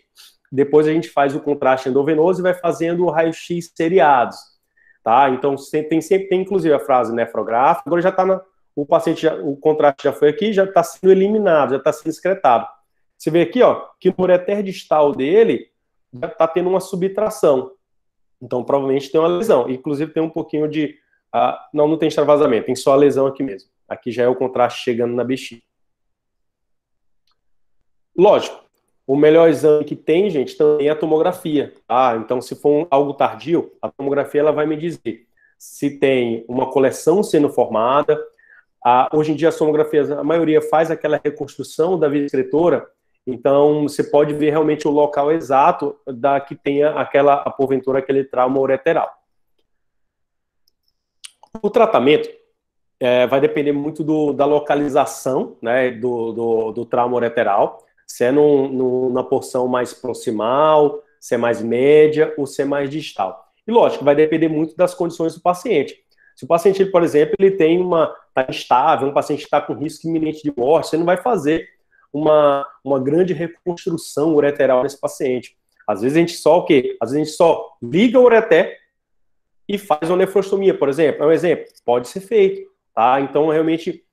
depois a gente faz o contraste endovenoso e vai fazendo o raio-x seriados, tá? Então, sempre tem inclusive a frase nefrográfica, agora já está o paciente, o contraste já foi aqui, já está sendo eliminado, já está sendo excretado. Você vê aqui, ó, que no ureter distal dele já está tendo uma subtração. Então, provavelmente tem uma lesão. Inclusive, tem um pouquinho de... não tem extravasamento, tem só a lesão aqui mesmo. Aqui já é o contraste chegando na bexiga. Lógico, o melhor exame que tem, gente, também é a tomografia. Tá? Então, se for algo tardio, a tomografia ela vai me dizer se tem uma coleção sendo formada. Hoje em dia, as tomografias, a maioria faz aquela reconstrução da via excretora. Então, você pode ver realmente o local exato da que tenha porventura, aquele trauma ureteral. O tratamento vai depender muito da localização, né, do trauma ureteral, se é numa porção mais proximal, se é mais média ou se é mais distal. E, lógico, vai depender muito das condições do paciente. Se o paciente, por exemplo, ele está instável, um paciente está com risco iminente de morte, você não vai fazer uma grande reconstrução ureteral nesse paciente. Às vezes a gente só o quê? Às vezes a gente só liga o ureter e faz uma nefrostomia, por exemplo. É um exemplo? Pode ser feito, tá? Então, realmente,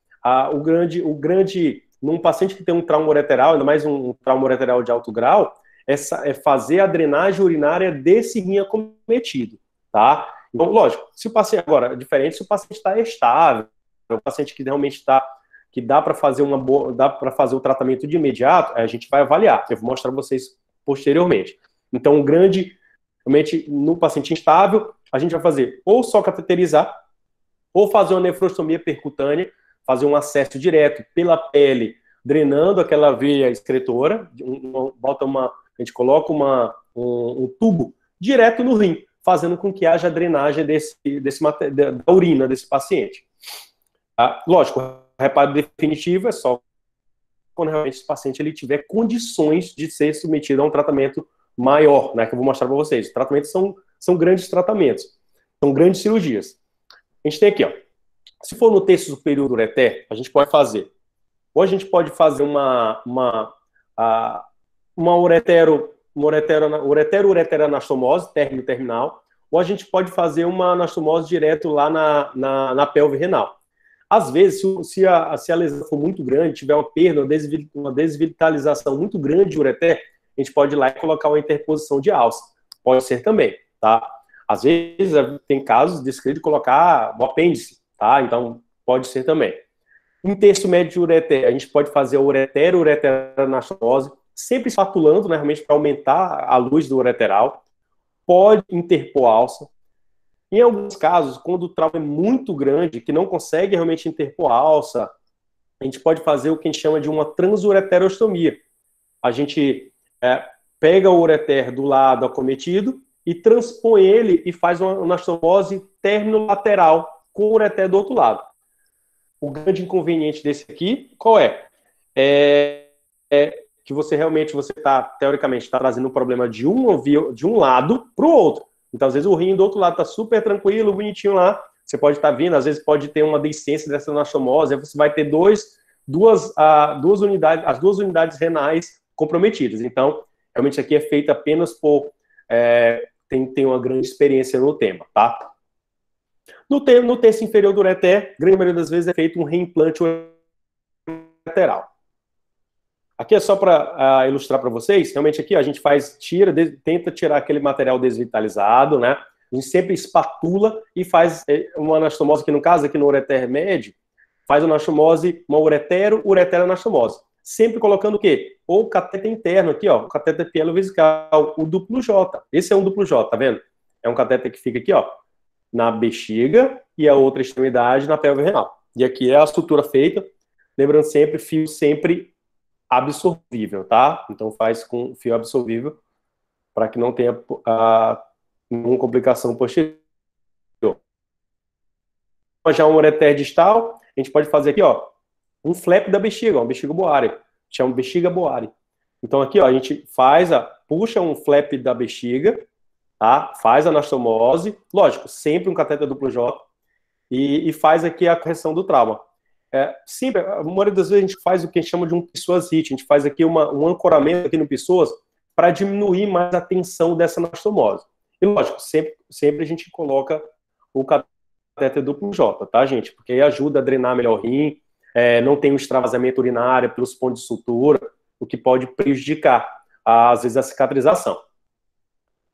num paciente que tem um trauma ureteral, ainda mais um trauma ureteral de alto grau, é fazer a drenagem urinária desse rim acometido, tá? Então, lógico, se o paciente, agora, diferente se o paciente está estável, o paciente que realmente que dá para fazer o tratamento de imediato, a gente vai avaliar. Eu vou mostrar para vocês posteriormente. Então, realmente, no paciente instável, a gente vai fazer ou só cateterizar, ou fazer uma nefrostomia percutânea, fazer um acesso direto pela pele, drenando aquela veia excretora, a gente coloca um tubo direto no rim, fazendo com que haja drenagem da urina desse paciente. Lógico, o reparo definitivo é só quando realmente esse paciente ele tiver condições de ser submetido a um tratamento maior, né, que eu vou mostrar para vocês. Os tratamentos são grandes tratamentos, são grandes cirurgias. A gente tem aqui, ó, se for no terço superior do ureter, a gente pode fazer, ou a gente pode fazer uma ureteroanastomose, término terminal, ou a gente pode fazer uma anastomose direto lá na pelve renal. Às vezes, se a lesão for muito grande, tiver uma perda, uma desvitalização muito grande de ureter, a gente pode ir lá e colocar uma interposição de alça. Pode ser também, tá? Às vezes, tem casos descritos de colocar o apêndice, tá? Então, pode ser também. Em terço médio de ureter, a gente pode fazer a ureteroanastomose, sempre espatulando, né, realmente para aumentar a luz do ureteral. Pode interpor alça. Em alguns casos, quando o trauma é muito grande, que não consegue realmente interpor alça, a gente pode fazer o que a gente chama de uma transureterostomia. A gente pega o ureter do lado acometido e transpõe ele e faz uma anastomose terminolateral com o ureter do outro lado. O grande inconveniente desse aqui, qual é? Que você realmente, teoricamente, está trazendo um problema de um lado para o outro. Então, às vezes, o rim do outro lado está super tranquilo, bonitinho lá. Você pode estar vindo, às vezes pode ter uma deiscência dessa anastomose, aí você vai ter as duas unidades renais comprometidas. Então, realmente, isso aqui é feito apenas por... tem uma grande experiência no tema, tá? No terço inferior do ureter, grande maioria das vezes é feito um reimplante ureteral. Aqui é só para ilustrar para vocês, realmente aqui a gente tenta tirar aquele material desvitalizado, né? A gente sempre espatula e faz uma anastomose, que no caso aqui no ureter médio, faz uma anastomose, uma uretero-anastomose. Sempre colocando o quê? Ou o cateter interno aqui, ó, o cateter pielo-vesical, o duplo J. Esse é um duplo J, tá vendo? É um cateter que fica aqui, ó, na bexiga e a outra extremidade na pelve renal. E aqui é a sutura feita, lembrando sempre, fio sempre absorvível, tá? Então faz com fio absorvível para que não tenha nenhuma complicação posterior. Já um ureter distal, a gente pode fazer aqui, ó, um flap da bexiga, uma bexiga boária. Chama bexiga boária. Então aqui, ó, a gente puxa um flap da bexiga, tá? Faz a anastomose, lógico, sempre um cateter duplo J, e faz aqui a correção do trauma. Sempre, a maioria das vezes a gente faz o que a gente chama de um psoas hit, a gente faz aqui um ancoramento aqui no psoas para diminuir mais a tensão dessa anastomose. E lógico, sempre a gente coloca o cateter duplo J, tá, gente? Porque aí ajuda a drenar melhor o rim, não tem um extravasamento urinário pelos pontos de sutura, o que pode prejudicar, às vezes, a cicatrização.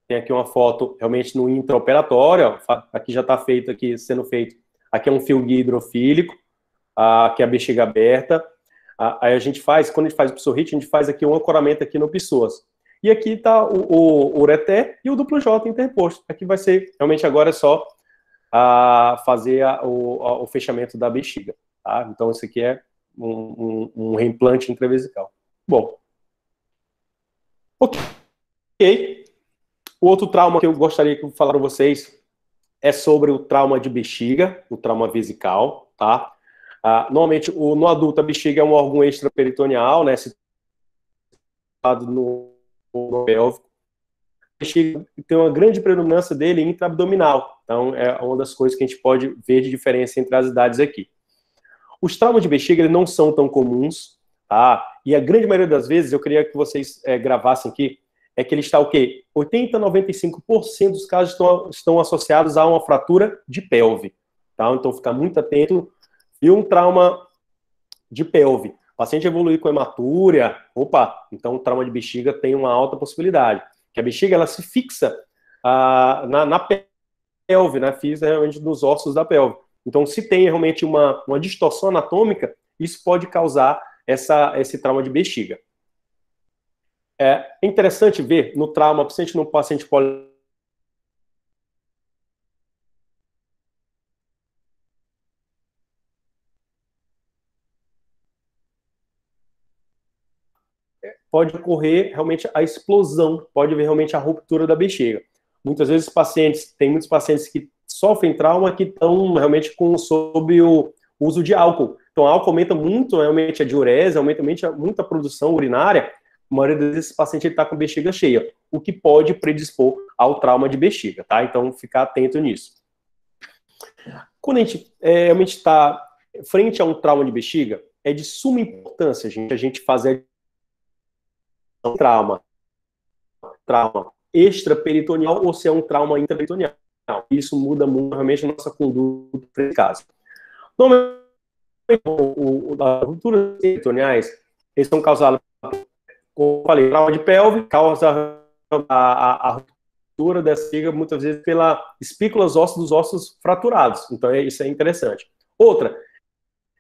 Tem aqui uma foto realmente no intraoperatório, ó, aqui já está feito, aqui sendo feito, aqui é um fio guia hidrofílico, aqui é a bexiga aberta, aí a gente faz, quando a gente faz o psoas-hit, a gente faz aqui um ancoramento aqui no psoas. E aqui está o ureter e o duplo J interposto. Aqui vai ser, realmente agora é só fazer o fechamento da bexiga. Tá? Então isso aqui é um reimplante intravesical. Bom. Ok. O outro trauma que eu gostaria de falar para vocês é sobre o trauma de bexiga, o trauma vesical, tá? Normalmente, no adulto, a bexiga é um órgão extraperitoneal, né? Situado no pélvico. A bexiga tem uma grande predominância dele intraabdominal. Então, é uma das coisas que a gente pode ver de diferença entre as idades aqui. Os traumas de bexiga eles não são tão comuns, tá? E a grande maioria das vezes, eu queria que vocês gravassem aqui, é que ele está o quê? 80% a 95% dos casos estão associados a uma fratura de pelve. Tá? Então, ficar muito atento. E um trauma de pelve. O paciente evoluir com hematúria, então o trauma de bexiga tem uma alta possibilidade. Que a bexiga, ela se fixa na pelve, né? Fixa realmente nos ossos da pelve. Então, se tem realmente uma distorção anatômica, isso pode causar esse trauma de bexiga. É interessante ver no trauma, principalmente no paciente pode ocorrer realmente a explosão, pode haver realmente a ruptura da bexiga. Muitas vezes tem muitos pacientes que sofrem trauma que estão realmente sob o uso de álcool. Então, o álcool aumenta muito realmente a diurese, aumenta muito a produção urinária. A maioria desses pacientes está com bexiga cheia, o que pode predispor ao trauma de bexiga, tá? Então, ficar atento nisso. Quando a gente realmente está frente a um trauma de bexiga, é de suma importância, a gente fazer trauma extraperitoneal ou se é um trauma intraperitoneal. Isso muda muito, realmente, a nossa conduta nesse caso. Normalmente, as rupturas peritoneais, eles são causadas, como eu falei, trauma de pelve, causa a ruptura dessa bexiga, muitas vezes, pela espículas ósseas dos ossos fraturados. Então, isso é interessante. Outra,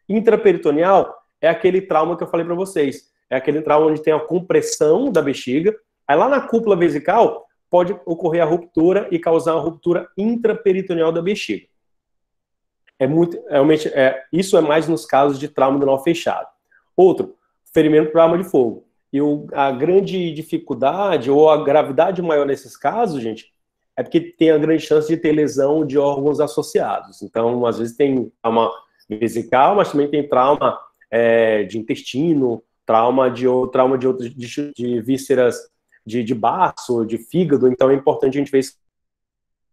intraperitoneal é aquele trauma que eu falei para vocês. É aquele trauma onde tem a compressão da bexiga. Aí lá na cúpula vesical pode ocorrer a ruptura e causar uma ruptura intraperitoneal da bexiga. Realmente, isso é mais nos casos de trauma do nó fechado. Outro, ferimento por arma de fogo. E a grande dificuldade ou a gravidade maior nesses casos, gente, é porque tem a grande chance de ter lesão de órgãos associados. Então, às vezes tem trauma vesical, mas também tem trauma de intestino, trauma de outras de vísceras de baço, de fígado. Então é importante a gente ver isso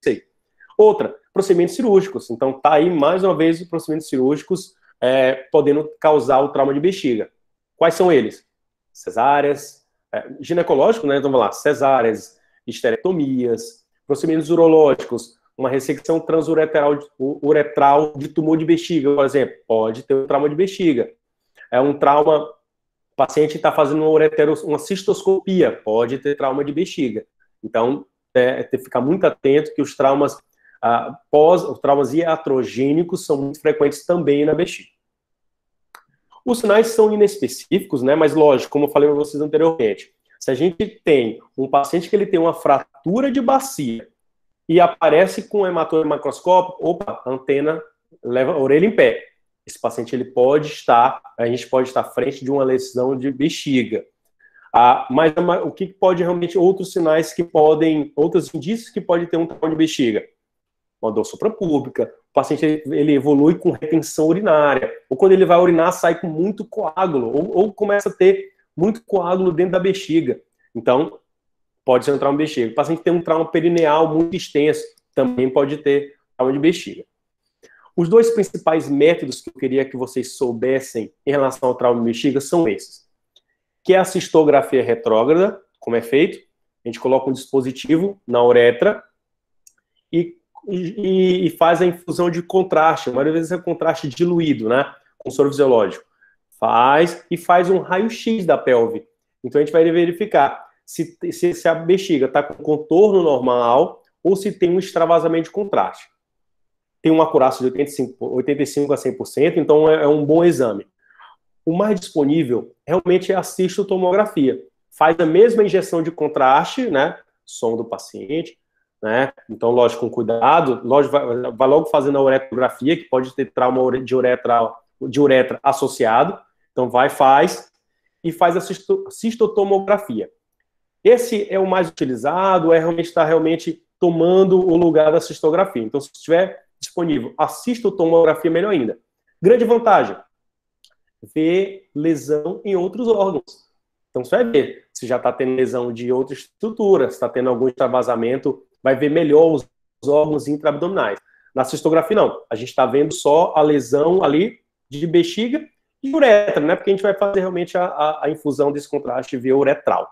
aí. Outra, procedimentos cirúrgicos. Então tá aí mais uma vez os procedimentos cirúrgicos podendo causar o trauma de bexiga. Quais são eles? Cesáreas, ginecológico, né? Então vamos lá, cesáreas, histerectomias, procedimentos urológicos, uma ressecção transuretral de tumor de bexiga, por exemplo, pode ter um trauma de bexiga. É um trauma, o paciente está fazendo uma cistoscopia, pode ter trauma de bexiga. Então, tem que ficar muito atento que os traumas os traumas iatrogênicos são muito frequentes também na bexiga. Os sinais são inespecíficos, né? Mas lógico, como eu falei para vocês anteriormente, se a gente tem um paciente que ele tem uma fratura de bacia e aparece com hematoma macroscópico, opa, antena leva a orelha em pé. Esse paciente ele a gente pode estar à frente de uma lesão de bexiga. Mas o que pode realmente, outros indícios que pode ter um trauma de bexiga? Uma dor suprapúbica, o paciente ele evolui com retenção urinária, ou quando ele vai urinar sai com muito coágulo, ou começa a ter muito coágulo dentro da bexiga. Então, pode ser um trauma de bexiga. O paciente tem um trauma perineal muito extenso, também pode ter trauma de bexiga. Os dois principais métodos que eu queria que vocês soubessem em relação ao trauma de bexiga são esses. Que é a cistografia retrógrada, como é feito. A gente coloca um dispositivo na uretra e faz a infusão de contraste. A maioria das vezes é contraste diluído, né? Com soro fisiológico. Faz um raio-x da pelve. Então a gente vai verificar se a bexiga está com contorno normal ou se tem um extravasamento de contraste. Tem uma acurácia de 85 a 100%, então é um bom exame. O mais disponível realmente é a cistotomografia. Faz a mesma injeção de contraste, né? Som do paciente, né? Então, lógico, com cuidado, lógico, vai logo fazendo a uretrografia, que pode ter trauma de uretra associado. Então, faz a cistotomografia. Esse é o mais utilizado, está realmente tomando o lugar da cistografia. Então, se estiver disponível a cistotomografia, melhor ainda. Grande vantagem, ver lesão em outros órgãos. Então, você vai ver se já está tendo lesão de outra estrutura, se está tendo algum extravasamento, vai ver melhor os órgãos intraabdominais. Na cistografia, não. A gente está vendo só a lesão ali de bexiga e uretra, né? Porque a gente vai fazer realmente a infusão desse contraste via uretral.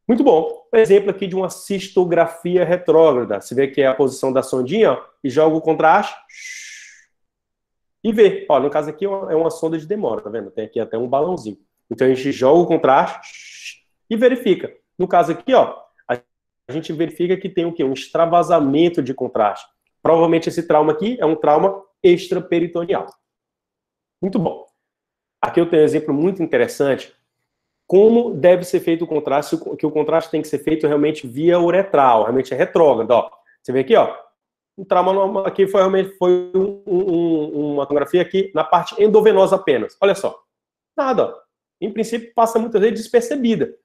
Muito bom. Um exemplo aqui de uma cistografia retrógrada. Você vê que é a posição da sondinha, ó, e joga o contraste e vê. Ó, no caso aqui é uma sonda de demora, tá vendo? Tem aqui até um balãozinho. Então a gente joga o contraste e verifica. No caso aqui, ó, a gente verifica que tem o quê? Um extravasamento de contraste. Provavelmente esse trauma aqui é um trauma extraperitoneal. Muito bom. Aqui eu tenho um exemplo muito interessante. Como deve ser feito o contraste, que o contraste tem que ser feito realmente via uretral, realmente é retrógrado. Ó. Você vê aqui, ó, um trauma normal aqui foi uma tomografia aqui na parte endovenosa apenas. Olha só. Nada, ó. Em princípio, passa muitas vezes despercebida.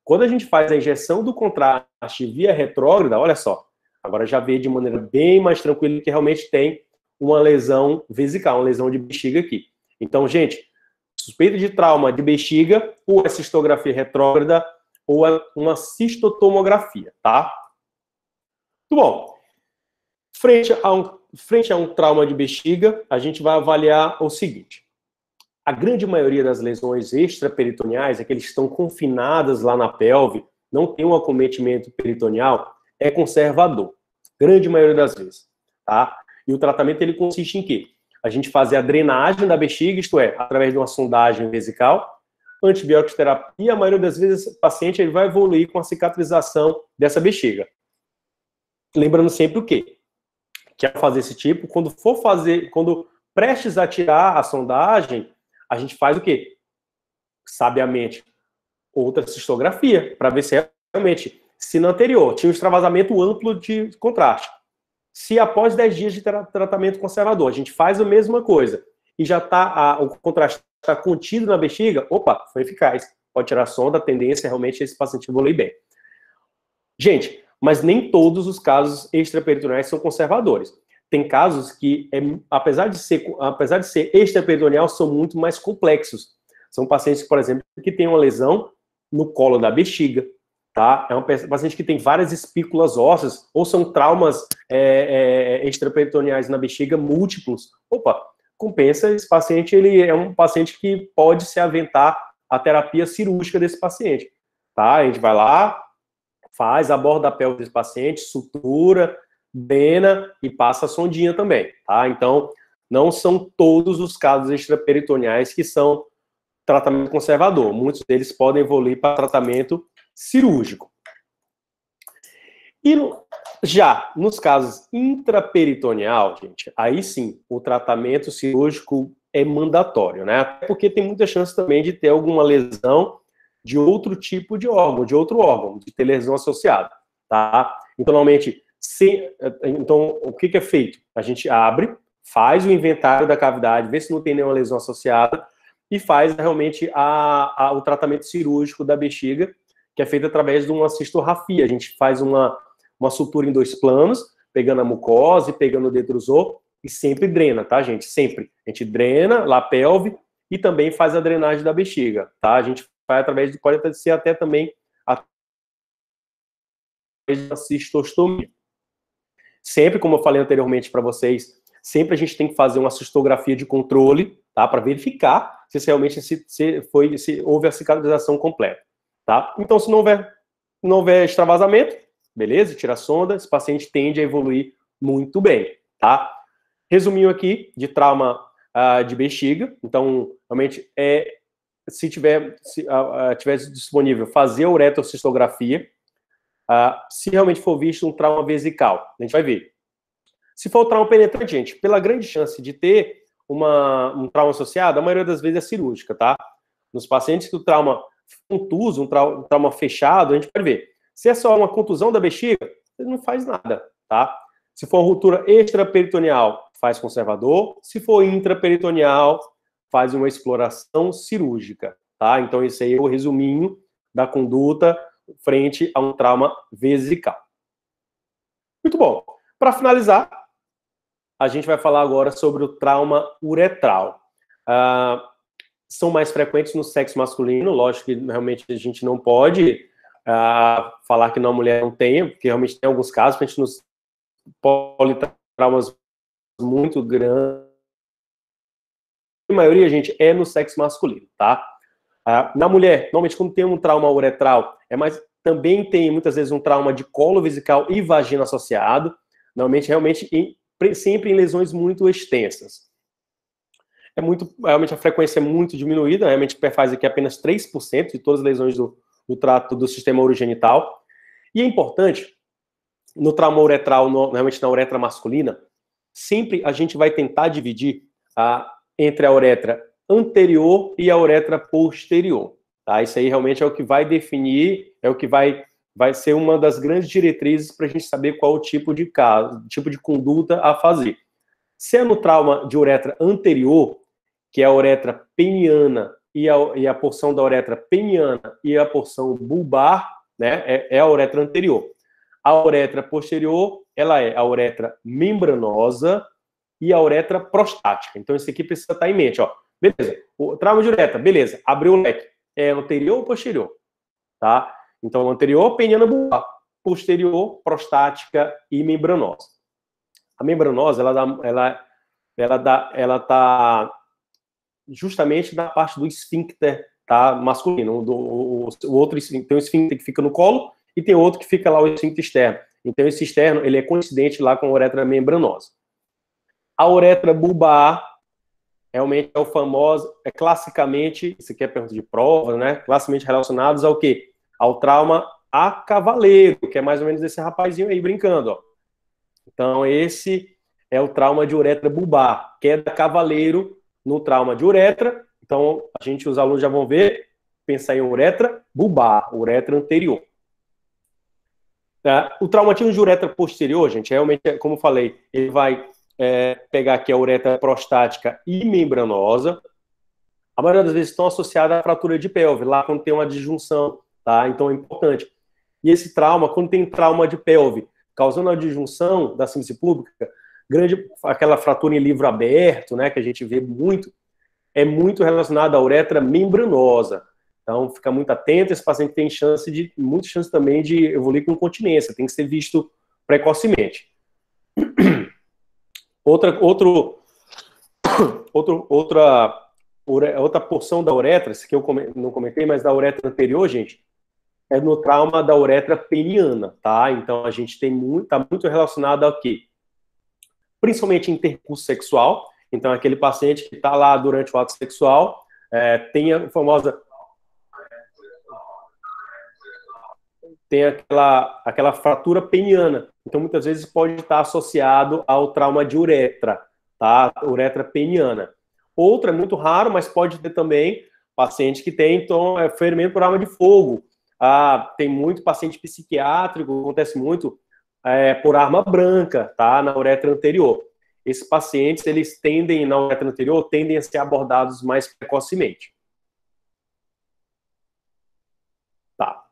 Quando a gente faz a injeção do contraste via retrógrada, olha só, agora já vê de maneira bem mais tranquila que realmente tem uma lesão vesical, uma lesão de bexiga aqui. Então, gente, suspeita de trauma de bexiga, ou é cistografia retrógrada, ou é uma cistotomografia, tá? Muito bom. Frente a um trauma de bexiga, a gente vai avaliar o seguinte. A grande maioria das lesões extraperitoneais, que estão confinadas lá na pelve, não tem um acometimento peritoneal, é conservador. Grande maioria das vezes, tá? E o tratamento, ele consiste em quê? A gente fazer a drenagem da bexiga, isto é, através de uma sondagem vesical, antibiótico terapia, a maioria das vezes o paciente ele vai evoluir com a cicatrização dessa bexiga. Lembrando sempre o quê? Que ao fazer esse tipo, quando prestes a tirar a sondagem, a gente faz o quê? Sabiamente, outra cistografia, para ver se realmente, se no anterior tinha um extravasamento amplo de contraste. Se após 10 dias de tratamento conservador, a gente faz a mesma coisa e já o contraste está contido na bexiga, opa, foi eficaz. Pode tirar a sonda, a tendência é realmente esse paciente evoluir bem. Gente, mas nem todos os casos extraperitoneais são conservadores. Tem casos que, apesar de ser extraperitoneal, são muito mais complexos. São pacientes, por exemplo, que têm uma lesão no colo da bexiga, tá? É um paciente que tem várias espículas ósseas, ou são traumas extraperitoneais na bexiga múltiplos. Opa, compensa, esse paciente, ele é um paciente que pode se aventar a terapia cirúrgica desse paciente, tá? A gente vai lá, aborda a pelve desse paciente, sutura, drena e passa a sondinha também, tá? Então, não são todos os casos extraperitoneais que são tratamento conservador. Muitos deles podem evoluir para tratamento cirúrgico. E já nos casos intraperitoneal, gente, aí sim, o tratamento cirúrgico é mandatório, né? Até porque tem muita chance também de ter alguma lesão de outro tipo de órgão, de ter lesão associada, tá? Então, normalmente, então, o que é feito? A gente abre, faz o inventário da cavidade, vê se não tem nenhuma lesão associada e faz realmente o tratamento cirúrgico da bexiga, que é feito através de uma cistorrafia. A gente faz uma sutura em 2 planos, pegando a mucosa e pegando o detrusor, e sempre drena, tá, gente? Sempre. A gente drena lá a pelve e também faz a drenagem da bexiga, tá? A gente faz através de, pode ser até também através da cistostomia. Sempre, como eu falei anteriormente para vocês, sempre a gente tem que fazer uma cistografia de controle, tá? Para verificar se realmente se houve a cicatrização completa, tá? Então, se não houver extravasamento, beleza? Tira a sonda, esse paciente tende a evoluir muito bem, tá? Resuminho aqui de trauma de bexiga. Então, realmente, se tiver disponível, fazer a uretrocistografia. Se realmente for visto um trauma vesical, a gente vai ver. Se for trauma penetrante, gente, pela grande chance de ter um trauma associado, a maioria das vezes é cirúrgica, tá? Nos pacientes que o trauma contuso, um trauma fechado, a gente vai ver. Se é só uma contusão da bexiga, não faz nada, tá? Se for uma ruptura extraperitoneal, faz conservador. Se for intraperitoneal, faz uma exploração cirúrgica, tá? Então, esse aí é o resuminho da conduta frente a um trauma vesical. Muito bom. Para finalizar, a gente vai falar agora sobre o trauma uretral. São mais frequentes no sexo masculino, lógico que realmente a gente não pode falar que a mulher não tenha, porque realmente tem alguns casos, a gente nos politraumas muito grandes. A maioria, gente, é no sexo masculino, tá? Na mulher, normalmente quando tem um trauma uretral, também tem muitas vezes um trauma de colo vesical e vagina associado, normalmente realmente sempre em lesões muito extensas. Realmente a frequência é muito diminuída, realmente faz aqui apenas 3% de todas as lesões do trato do sistema urogenital. E é importante, no trauma uretral, realmente na uretra masculina, sempre a gente vai tentar dividir entre a uretra anterior e a uretra posterior. Tá? Isso aí realmente é o que vai definir, é o que vai ser uma das grandes diretrizes para a gente saber qual o tipo de caso, tipo de conduta a fazer. Se é no trauma de uretra anterior, que é a uretra peniana e a porção da uretra peniana e a porção bulbar, né, é a uretra anterior. A uretra posterior, ela é a uretra membranosa e a uretra prostática. Então, isso aqui precisa estar em mente, ó. Beleza, o trauma de uretra, beleza, abriu o leque. É anterior ou posterior? Tá? Então, anterior, peniana bulbar. Posterior, prostática e membranosa. A membranosa, ela tá justamente na parte do esfíncter, tá, masculino. O outro tem um esfíncter que fica no colo e tem outro que fica lá, o esfíncter externo. Então, esse externo, ele é coincidente lá com a uretra membranosa. A uretra bulbar, realmente é o famoso, classicamente, isso aqui é pergunta de prova, né, classicamente relacionados ao quê? Ao trauma a cavaleiro, que é mais ou menos esse rapazinho aí brincando, ó. Então, esse é o trauma de uretra bulbar, queda cavaleiro no trauma de uretra. Então, os alunos já vão ver, pensar em uretra bulbar, uretra anterior. O traumatismo de uretra posterior, gente, realmente, como eu falei, ele vai pegar aqui a uretra prostática e membranosa. A maioria das vezes estão associadas à fratura de pelve, lá quando tem uma disjunção, tá? Então é importante. E esse trauma, quando tem trauma de pelve, causando a disjunção da síntese pública, aquela fratura em livro aberto, né, que a gente vê muito, é muito relacionada à uretra membranosa. Então, fica muito atento, esse paciente tem muita chance também de evoluir com incontinência, tem que ser visto precocemente. Outra porção da uretra, esse que eu não comentei, mas da uretra anterior, gente, é no trauma da uretra peniana, tá? Então, a gente tá muito relacionado ao quê? Principalmente intercurso sexual. Então, aquele paciente que está lá durante o ato sexual, tem a famosa... Tem aquela fratura peniana. Então, muitas vezes pode estar associado ao trauma de uretra, tá? Uretra peniana. Outra é muito raro, mas pode ter também paciente que tem então, ferimento por arma de fogo. Tem muito paciente psiquiátrico, acontece muito por arma branca, tá? Na uretra anterior. Esses pacientes, eles tendem, na uretra anterior, tendem a ser abordados mais precocemente. Tá.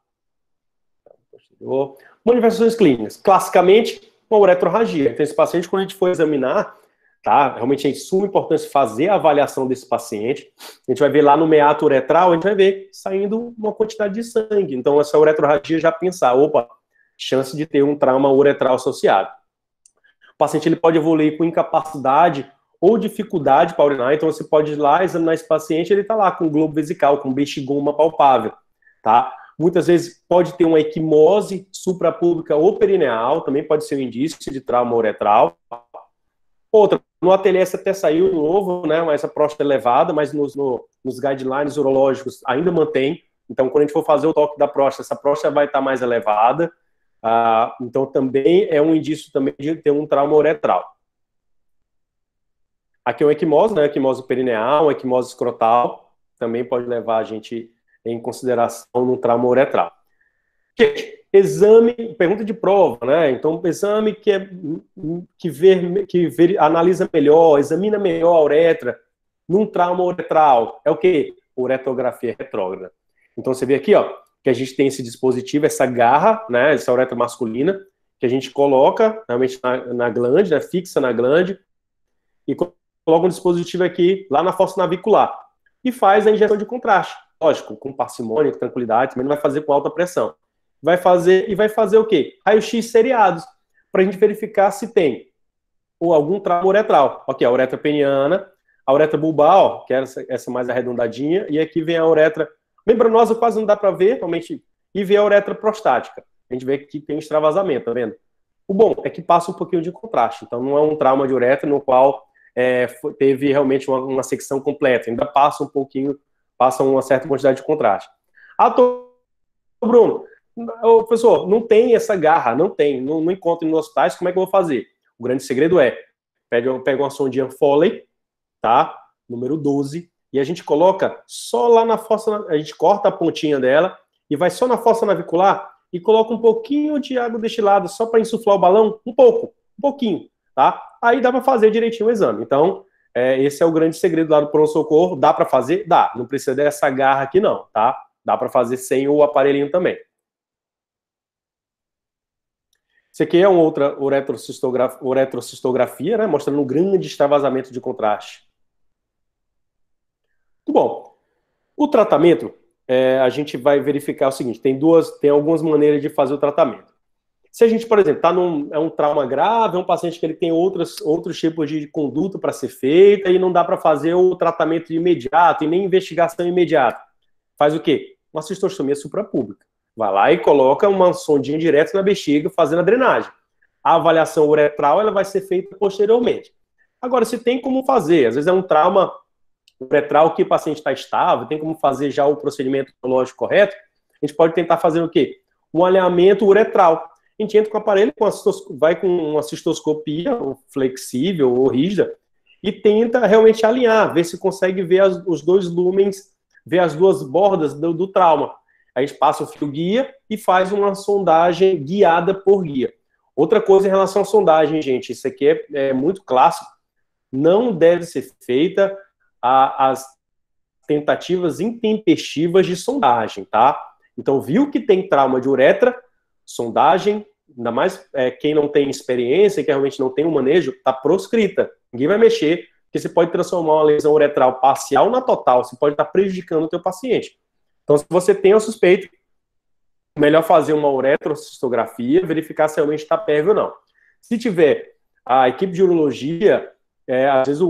Manifestações clínicas. Classicamente, uma uretrorragia. Então, esse paciente, quando a gente for examinar, tá? Realmente é de suma importância fazer a avaliação desse paciente. A gente vai ver lá no meato uretral, a gente vai ver saindo uma quantidade de sangue. Então, essa uretrorragia já pensar, opa, chance de ter um trauma uretral associado. O paciente ele pode evoluir com incapacidade ou dificuldade para urinar, então você pode ir lá examinar esse paciente, ele está lá com globo vesical, com bexigoma palpável, tá? Muitas vezes pode ter uma equimose suprapúbica ou perineal, também pode ser um indício de trauma uretral. Outra, no ATLS até saiu novo, né, essa próstata elevada, mas nos guidelines urológicos ainda mantém. Então, quando a gente for fazer o toque da próstata, essa próstata vai estar mais elevada. Então, também é um indício também de ter um trauma uretral. Aqui é uma equimose, né, equimose perineal, uma equimose escrotal, também pode levar a gente em consideração no trauma uretral. Exame, pergunta de prova, né? Então, exame que analisa melhor, examina melhor a uretra num trauma uretral. É o quê? Uretrografia retrógrada. Então, você vê aqui, ó, que a gente tem esse dispositivo, essa garra, né? Essa uretra masculina, que a gente coloca realmente na glande, né? Fixa na glande, e coloca um dispositivo aqui, lá na fossa navicular, e faz a injeção de contraste. Lógico, com parcimônia, com tranquilidade, mas não vai fazer com alta pressão. Vai fazer o quê? Raio-X seriados, para a gente verificar se tem ou algum trauma uretral. Aqui, a uretra peniana, a uretra bulbar, que é essa mais arredondadinha, e aqui vem a uretra membranosa, quase não dá para ver, realmente, e vem a uretra prostática. A gente vê que tem extravasamento, tá vendo? O bom é que passa um pouquinho de contraste, então não é um trauma de uretra no qual teve realmente uma secção completa, ainda passa um pouquinho, passa uma certa quantidade de contraste. Bruno, professor, não tem essa garra, não encontro nos hospitais, como é que eu vou fazer? O grande segredo é, pega uma sondinha Foley, tá? Número 12, e a gente coloca só lá na fossa, a gente corta a pontinha dela e vai só na fossa navicular e coloca um pouquinho de água destilada só para insuflar o balão, um pouquinho, tá? Aí dá para fazer direitinho o exame. Então, esse é o grande segredo lá do pronto-socorro. Dá para fazer? Dá. Não precisa dessa garra aqui não, tá? Dá para fazer sem o aparelhinho também. Isso aqui é uma outra uretrocistografia, né, mostrando um grande extravasamento de contraste. Muito bom. O tratamento, a gente vai verificar o seguinte, tem algumas maneiras de fazer o tratamento. Se a gente, por exemplo, é um trauma grave, é um paciente que ele tem outros tipos de conduta para ser feita e não dá para fazer o tratamento imediato e nem investigação imediata. Faz o quê? Uma cistostomia suprapúbica. Vai lá e coloca uma sondinha direto na bexiga, fazendo a drenagem. A avaliação uretral ela vai ser feita posteriormente. Agora, se tem como fazer, às vezes é um trauma uretral que o paciente está estável, tem como fazer já o procedimento urológico correto, a gente pode tentar fazer o quê? Um alinhamento uretral. A gente entra com o aparelho, vai com uma cistoscopia flexível ou rígida e tenta realmente alinhar, ver se consegue ver os dois lúmens, ver as duas bordas do trauma. A gente passa o fio guia e faz uma sondagem guiada por guia. Outra coisa em relação à sondagem, gente, isso aqui é muito clássico, não deve ser feita as tentativas intempestivas de sondagem, tá? Então, viu que tem trauma de uretra, sondagem, ainda mais quem não tem experiência, que realmente não tem um manejo, está proscrita. Ninguém vai mexer, porque você pode transformar uma lesão uretral parcial na total, você pode estar prejudicando o teu paciente. Então, se você tem a suspeita, melhor fazer uma uretrocistografia, verificar se realmente está pérvio ou não. Se tiver a equipe de urologia, às vezes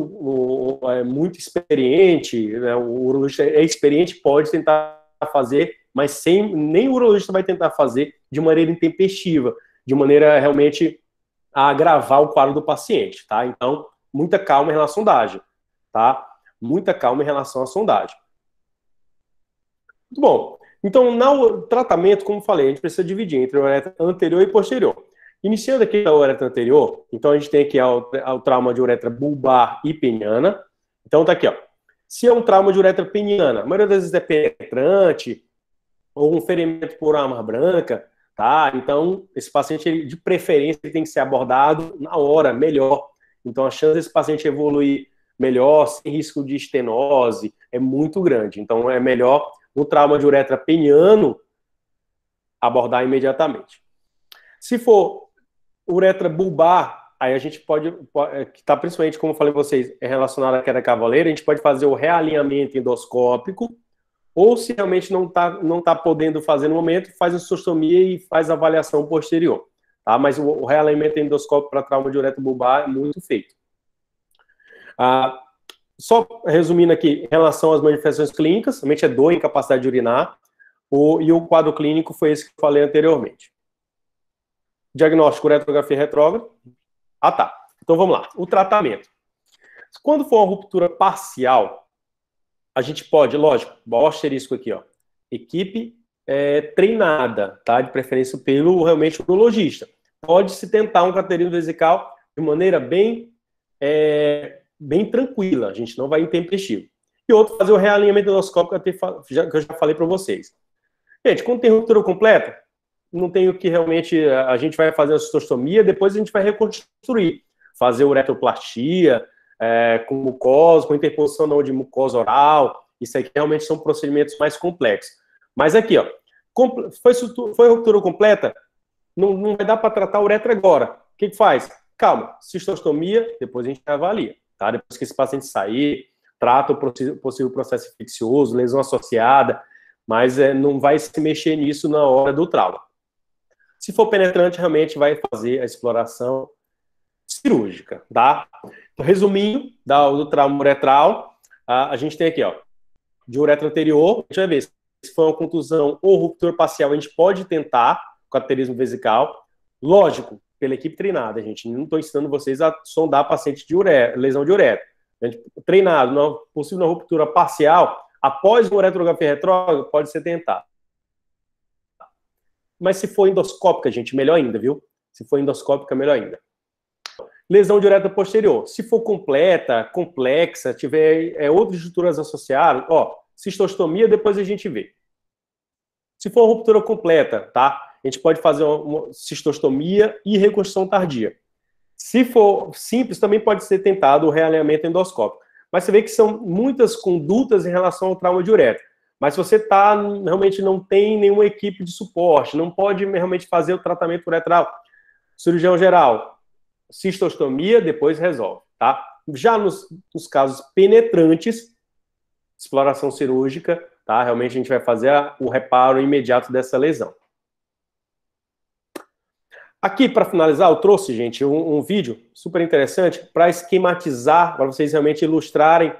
é muito experiente, né, o urologista é experiente, pode tentar fazer mas nem o urologista vai tentar fazer de maneira intempestiva, de maneira realmente a agravar o quadro do paciente, tá? Então, muita calma em relação à sondagem, tá? Muita calma em relação à sondagem. Muito bom. Então, no tratamento, como falei, a gente precisa dividir entre a uretra anterior e posterior. Iniciando aqui a uretra anterior, então a gente tem aqui o trauma de uretra bulbar e peniana. Então tá aqui, ó. Se é um trauma de uretra peniana, a maioria das vezes é penetrante, ou um ferimento por arma branca, tá? Então, esse paciente, ele, de preferência, ele tem que ser abordado na hora, melhor. Então, a chance desse paciente evoluir melhor, sem risco de estenose, é muito grande. Então, é melhor, no trauma de uretra peniano, abordar imediatamente. Se for uretra bulbar, aí a gente pode que está principalmente, como eu falei para vocês, é relacionado à queda cavaleira, a gente pode fazer o realinhamento endoscópico, ou se realmente não tá podendo fazer no momento, faz a cistostomia e faz a avaliação posterior. Tá? Mas o realinhamento endoscópico para trauma de uretra bulbar é muito feito. Só resumindo aqui, em relação às manifestações clínicas, realmente é dor, incapacidade de urinar, e o quadro clínico foi esse que eu falei anteriormente. Diagnóstico, uretrografia retrógrada. Tá. Então vamos lá. O tratamento. Quando for uma ruptura parcial, a gente pode, lógico, o asterisco aqui, ó, equipe treinada, tá? De preferência pelo realmente urologista. Pode-se tentar um cateterismo vesical de maneira bem tranquila, a gente não vai intempestivo. E outro, fazer o realinhamento endoscópico que eu já falei para vocês. Gente, quando tem ruptura completa, não tem o que realmente, a gente vai fazer a cistostomia, depois a gente vai reconstruir, fazer uretroplastia, com mucosa, com interposição não de mucosa oral, isso aqui realmente são procedimentos mais complexos. Mas aqui, ó, foi ruptura completa, não vai dar para tratar a uretra agora. O que faz? Calma, cistostomia, depois a gente avalia, tá? Depois que esse paciente sair, trata o possível processo infeccioso, lesão associada, mas não vai se mexer nisso na hora do trauma. Se for penetrante, realmente vai fazer a exploração cirúrgica, tá? Então, resumindo do trauma uretral, a gente tem aqui, ó, de uretra anterior, a gente vai ver se foi uma contusão ou ruptura parcial, a gente pode tentar cateterismo vesical, lógico, pela equipe treinada, gente, não estou ensinando vocês a sondar paciente de lesão de uretra. A gente, treinado, não possível ruptura parcial, após uma uretrografia retrógrada, pode ser tentado. Mas se for endoscópica, gente, melhor ainda, viu? Se for endoscópica, melhor ainda. Lesão de uretra posterior. Se for completa, complexa, tiver outras estruturas associadas, ó, cistostomia, depois a gente vê. Se for ruptura completa, tá? A gente pode fazer uma cistostomia e reconstrução tardia. Se for simples, também pode ser tentado o realinhamento endoscópico. Mas você vê que são muitas condutas em relação ao trauma de uretra. Mas se você realmente não tem nenhuma equipe de suporte, não pode realmente fazer o tratamento uretral, cirurgião geral, cistostomia, depois resolve, tá? Já nos casos penetrantes, exploração cirúrgica, tá? Realmente a gente vai fazer o reparo imediato dessa lesão. Aqui, para finalizar, eu trouxe, gente, um vídeo super interessante para esquematizar, para vocês realmente ilustrarem...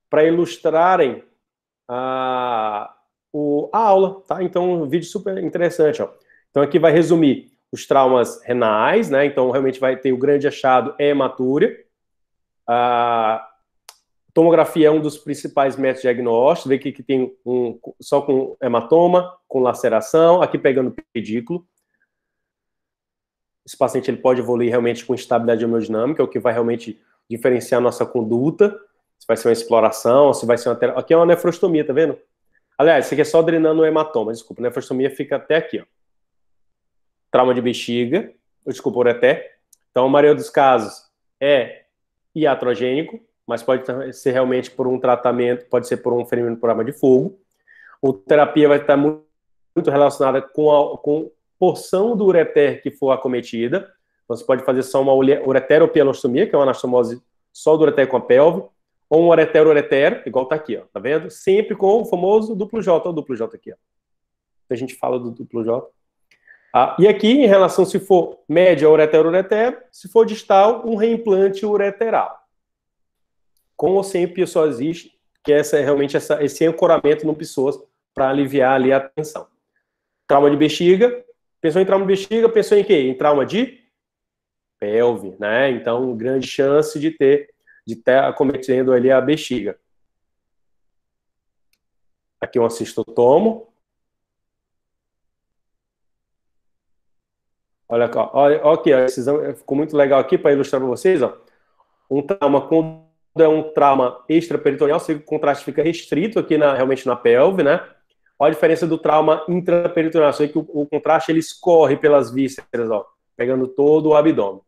para ilustrarem a aula, tá? Então, um vídeo super interessante, ó. Então, aqui vai resumir os traumas renais, né? Então, realmente vai ter o grande achado hematúria. A tomografia é um dos principais métodos diagnósticos. Vê que tem só com hematoma, com laceração, aqui pegando pedículo. Esse paciente ele pode evoluir realmente com instabilidade hemodinâmica, é o que vai realmente diferenciar a nossa conduta. Se vai ser uma exploração, se vai ser uma... Aqui é uma nefrostomia, tá vendo? Aliás, isso aqui é só drenando o hematoma, desculpa. A nefrostomia fica até aqui, ó. Trauma de bexiga, desculpa, ureter. Então, a maioria dos casos é iatrogênico, mas pode ser realmente por um tratamento, pode ser por um ferimento por arma de fogo. A terapia vai estar muito relacionada com porção do ureter que for acometida. Você pode fazer só uma ureteropielostomia, que é uma anastomose só do ureter com a pelve, ou um uretero, igual tá aqui, ó, tá vendo? Sempre com o famoso duplo J, olha o duplo J aqui, ó. A gente fala do duplo J. E aqui, em relação, se for média, uretero, se for distal, um reimplante ureteral. Com ou sem piezoexiste, que essa é realmente esse ancoramento no psoas para aliviar ali a tensão. Trauma de bexiga, pensou em trauma de bexiga, pensou em quê? Em trauma de pelve, né? Então, grande chance de estar acometendo ali a bexiga. Aqui um cistotomo. Olha aqui, ó, ficou muito legal aqui para ilustrar para vocês, ó. Um trauma, quando é um trauma extraperitoneal, o contraste fica restrito aqui realmente na pelve, né? Olha a diferença do trauma intraperitoneal, você vê que o contraste ele escorre pelas vísceras, ó, pegando todo o abdômen.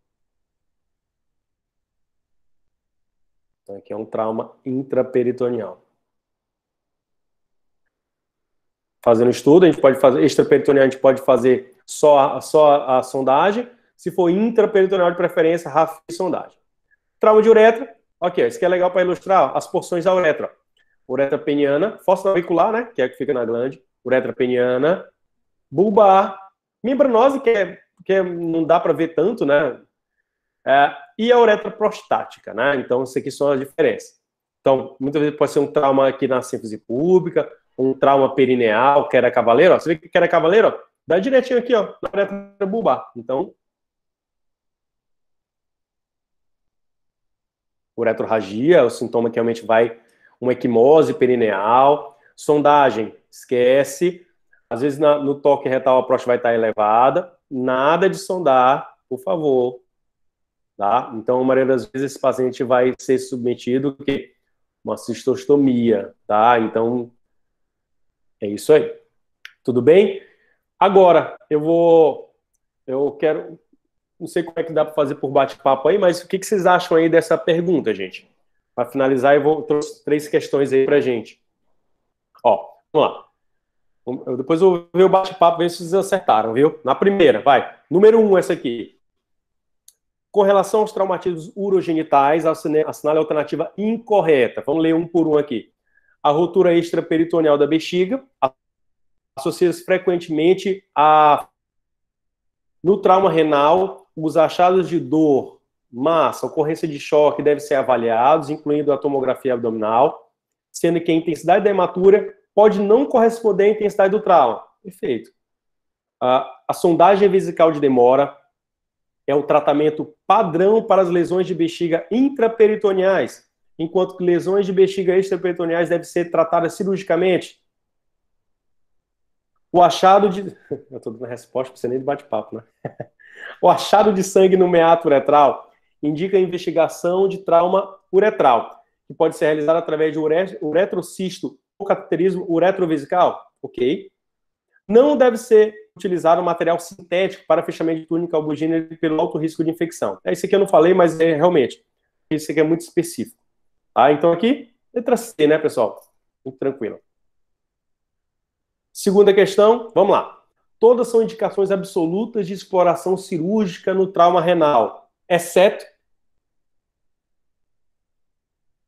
Então aqui é um trauma intraperitoneal. Fazendo estudo, a gente pode fazer extraperitoneal, a gente pode fazer só a sondagem. Se for intraperitoneal de preferência, rafio e sondagem. Trauma de uretra, ok, isso aqui é legal para ilustrar as porções da uretra. Uretra peniana, fossa auricular, né, que é a que fica na glande, uretra peniana, bulbar, membranosa, que não dá para ver tanto, né, e a uretra prostática, né, então isso aqui são as diferenças. Então, muitas vezes pode ser um trauma aqui na sínfise púbica, um trauma perineal, que era cavaleiro, ó, você vê que era cavaleiro, ó, dá direitinho aqui, ó, na uretra bulbar, então, uretrorragia, o sintoma que realmente vai uma equimose perineal, sondagem, esquece, às vezes no toque retal a próstata vai estar elevada, nada de sondar, por favor, tá? Então, a maioria das vezes esse paciente vai ser submetido a uma cistostomia, tá? Então, é isso aí. Tudo bem? Agora, eu quero, não sei como é que dá para fazer por bate-papo aí, mas o que vocês acham aí dessa pergunta, gente? Para finalizar, eu trouxe 3 questões aí para gente. Ó, vamos lá. Depois eu vou ver o bate-papo, ver se vocês acertaram, viu? Na primeira, vai. Número 1, essa aqui. Com relação aos traumatismos urogenitais, assinale a alternativa incorreta. Vamos ler um por um aqui. A rotura extraperitoneal da bexiga associa-se frequentemente no trauma renal, os achados de dor, massa, ocorrência de choque devem ser avaliados, incluindo a tomografia abdominal, sendo que a intensidade da hematura pode não corresponder à intensidade do trauma. Perfeito. A sondagem vesical de demora é o tratamento padrão para as lesões de bexiga intraperitoneais, enquanto que lesões de bexiga extraperitoneais devem ser tratadas cirurgicamente. O achado de... Eu estou dando a resposta para você nem de bate-papo, né? O achado de sangue no meato uretral indica a investigação de trauma uretral, que pode ser realizada através de uretrocisto ou cateterismo uretrovesical. Ok. Não deve ser utilizado material sintético para fechamento de túnica albugínea pelo alto risco de infecção. Isso aqui eu não falei, mas realmente, isso aqui é muito específico. Tá? Então aqui, letra C, né, pessoal? Muito tranquilo. Segunda questão, vamos lá. Todas são indicações absolutas de exploração cirúrgica no trauma renal, exceto...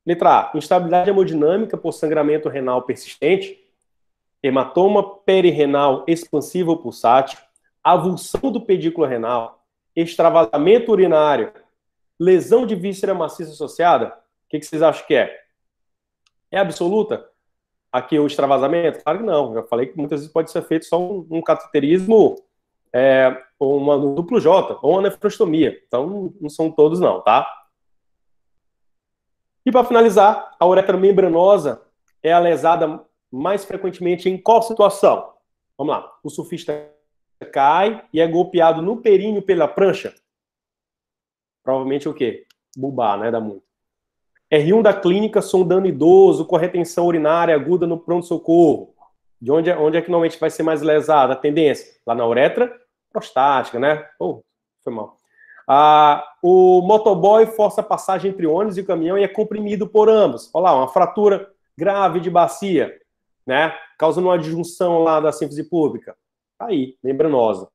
Letra A, instabilidade hemodinâmica por sangramento renal persistente, hematoma perirenal expansivo ou pulsátil, avulsão do pedículo renal, extravasamento urinário, lesão de víscera maciça associada. O que vocês acham que é? É absoluta? Aqui o extravasamento? Claro que não. Eu falei que muitas vezes pode ser feito só um cateterismo, ou um duplo J, ou uma nefrostomia. Então, não são todos não, tá? E para finalizar, a uretra membranosa é a lesada mais frequentemente em qual situação? Vamos lá. O surfista cai e é golpeado no períneo pela prancha. Provavelmente o quê? Bulbar, né? Dá muito. R1 da clínica, sondando idoso com retenção urinária aguda no pronto-socorro. De onde é que normalmente vai ser mais lesada a tendência? Lá na uretra prostática, né? Oh, foi mal. O motoboy força a passagem entre o ônibus e o caminhão e é comprimido por ambos. Olha lá, uma fratura grave de bacia, né? Causando uma disjunção lá da sínfise pública. Aí, membranosa.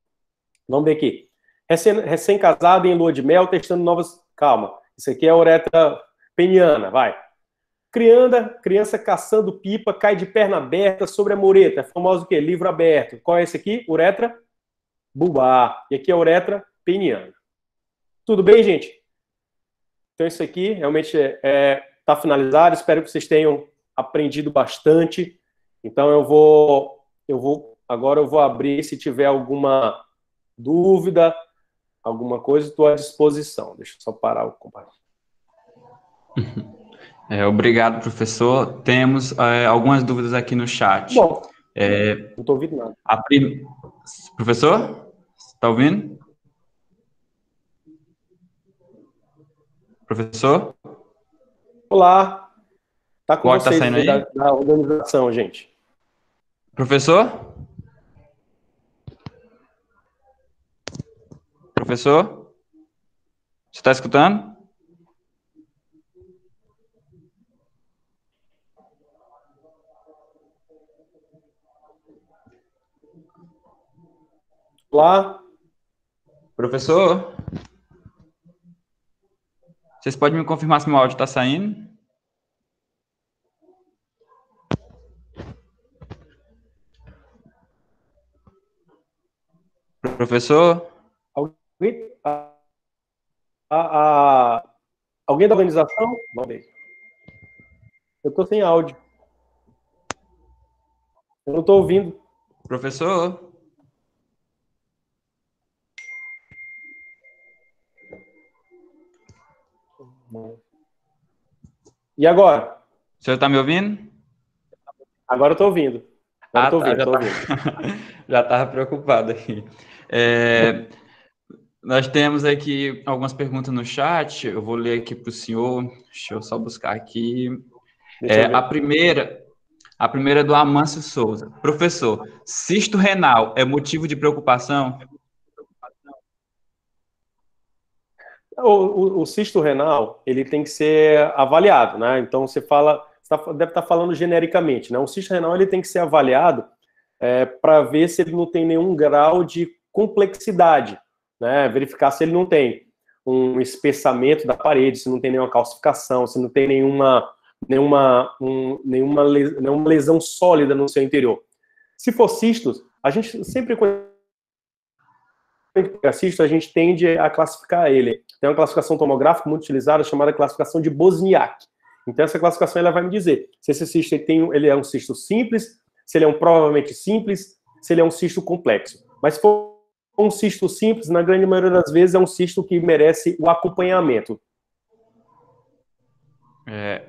Vamos ver aqui. Recém-casado em lua de mel, testando novas... Calma. Isso aqui é a uretra peniana, vai. Criança caçando pipa, cai de perna aberta sobre a mureta. É famoso o quê? Livro aberto. Qual é esse aqui? Uretra bulbar. E aqui é a uretra peniana. Tudo bem, gente? Então isso aqui realmente está finalizado. Espero que vocês tenham aprendido bastante. Então, agora eu vou abrir, se tiver alguma dúvida, alguma coisa, estou à disposição. Deixa eu só parar o compartilhamento. Obrigado, professor. Temos algumas dúvidas aqui no chat. Bom, não estou ouvindo nada. Professor, está ouvindo? Professor? Olá, está com Pode vocês saindo aí aí? da organização, gente. Professor? Professor? Você está escutando? Olá. Professor? Vocês podem me confirmar se meu áudio está saindo? Professor? Alguém da organização? Vamos ver. Eu estou sem áudio. Eu não estou ouvindo. Professor? E agora? O senhor está me ouvindo? Agora eu estou ouvindo. Estou ouvindo. Já estava preocupado aqui. Nós temos aqui algumas perguntas no chat. Eu vou ler aqui para o senhor. Deixa eu só buscar aqui. A primeira é do Amâncio Souza. Professor, cisto renal é motivo de preocupação? O cisto renal, ele tem que ser avaliado, né? Então, você deve estar falando genericamente, né? O cisto renal, ele tem que ser avaliado para ver se ele não tem nenhum grau de complexidade, né? Verificar se ele não tem um espessamento da parede, se não tem nenhuma calcificação, se não tem nenhuma lesão sólida no seu interior. Se for cistos, a gente sempre cisto, a gente tende a classificar ele. Tem uma classificação tomográfica muito utilizada chamada classificação de Bosniak. Então, essa classificação ela vai me dizer se esse cisto ele é um cisto simples, se ele é provavelmente simples, se ele é um cisto complexo. Mas se for um cisto simples, na grande maioria das vezes é um cisto que merece o acompanhamento.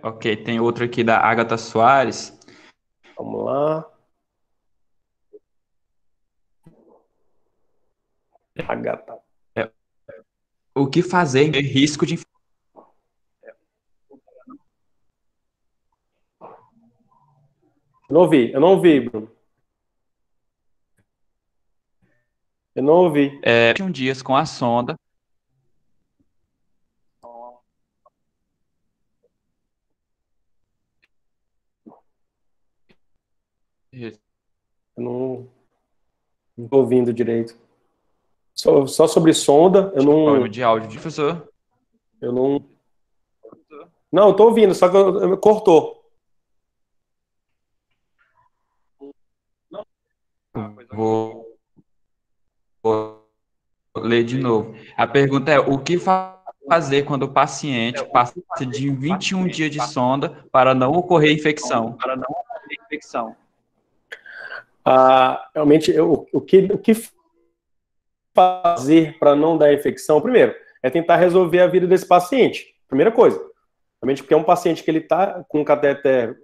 Ok, tem outro aqui da Agatha Soares. Vamos lá. Agatha. O que fazer em risco de... Eu não ouvi, Bruno. Eu não ouvi. 21 dias com a sonda. Eu não estou ouvindo direito. Só sobre sonda, eu não... Problema de áudio, professor. Eu não... Não, eu tô ouvindo, só que cortou. Vou ler de novo. A pergunta é, o que fazer quando o paciente passa de 21 dias de sonda para não ocorrer infecção? Realmente, o que fazer para não dar infecção? Primeiro, é tentar resolver a vida desse paciente. Primeira coisa. Realmente, porque é um paciente que ele está com catéter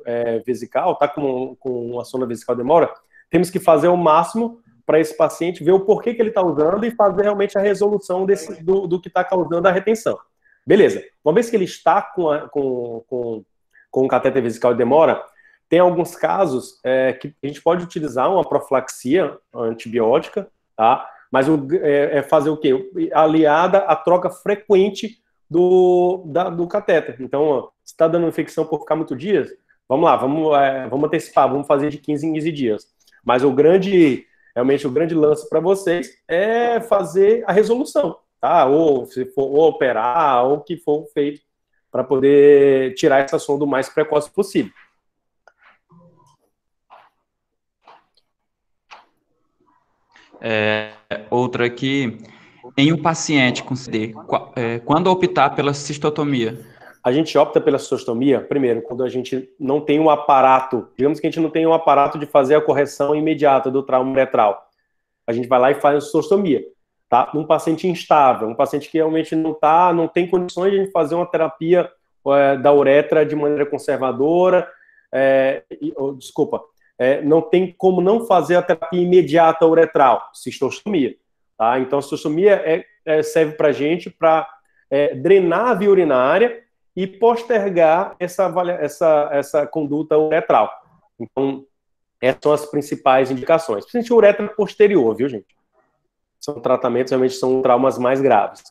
vesical, está com a sonda vesical demora, temos que fazer o máximo para esse paciente ver o porquê que ele está usando e fazer realmente a resolução do que está causando a retenção. Beleza. Uma vez que ele está com o catéter vesical demora, tem alguns casos que a gente pode utilizar uma profilaxia antibiótica, tá? Mas fazer o quê? Aliada à troca frequente do catéter. Então, se está dando infecção por ficar muitos dias, vamos lá, vamos antecipar, vamos fazer de 15 em 15 dias. Mas realmente o grande lance para vocês é fazer a resolução, tá? Ou se for operar, ou o que for feito para poder tirar essa sonda o mais precoce possível. Outra aqui, em um paciente com CD, quando optar pela cistotomia? A gente opta pela cistostomia, primeiro, quando a gente não tem um aparato, digamos que a gente não tem um aparato de fazer a correção imediata do trauma uretral. A gente vai lá e faz a cistostomia, tá? Num paciente instável, um paciente que realmente não tem condições de fazer uma terapia da uretra de maneira conservadora, não tem como não fazer a terapia imediata uretral, cistostomia, tá? Então, a cistostomia serve para a gente para drenar a via urinária e postergar essa conduta uretral. Então, essas são as principais indicações. Principalmente uretra posterior, viu, gente? São tratamentos, realmente são traumas mais graves.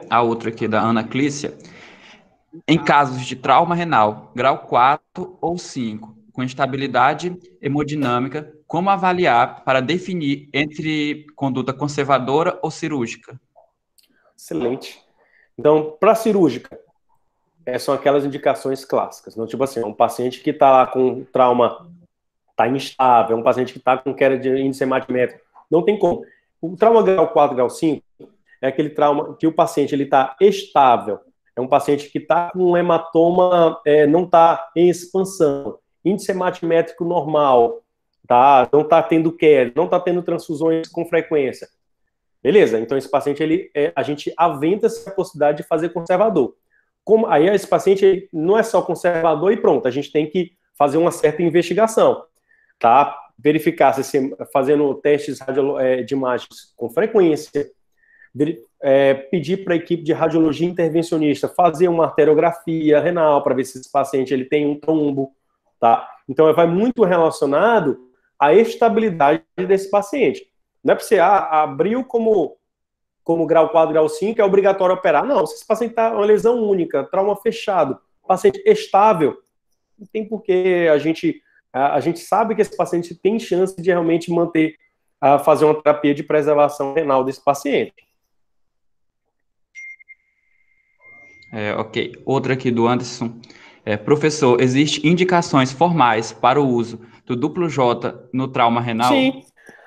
A outra aqui da Ana Clícia. Em casos de trauma renal, grau 4 ou 5, com instabilidade hemodinâmica, como avaliar para definir entre conduta conservadora ou cirúrgica? Excelente. Então, para cirúrgica, são aquelas indicações clássicas. Então, tipo assim, um paciente que está lá com trauma, está instável, um paciente que está com queda de índice hematimétrico, não tem como. O trauma grau 4, grau 5, é aquele trauma que o paciente está estável, é um paciente que está com um hematoma, não está em expansão, índice hematimétrico normal, tá? Não está tendo queda, não está tendo transfusões com frequência. Beleza, então esse paciente, a gente aventa essa possibilidade de fazer conservador. Aí esse paciente não é só conservador e pronto, a gente tem que fazer uma certa investigação, tá? Verificar se fazendo testes de imagens com frequência, pedir para a equipe de radiologia intervencionista fazer uma arteriografia renal para ver se esse paciente ele tem um trombo, tá? Então vai muito relacionado à estabilidade desse paciente. Não é para você abriu como grau 4, grau 5, é obrigatório operar. Não, se esse paciente está uma lesão única, trauma fechado, paciente estável, não tem porquê a gente sabe que esse paciente tem chance de realmente fazer uma terapia de preservação renal desse paciente. Ok. Outra aqui do Anderson. Professor, existem indicações formais para o uso do duplo J no trauma renal? Sim.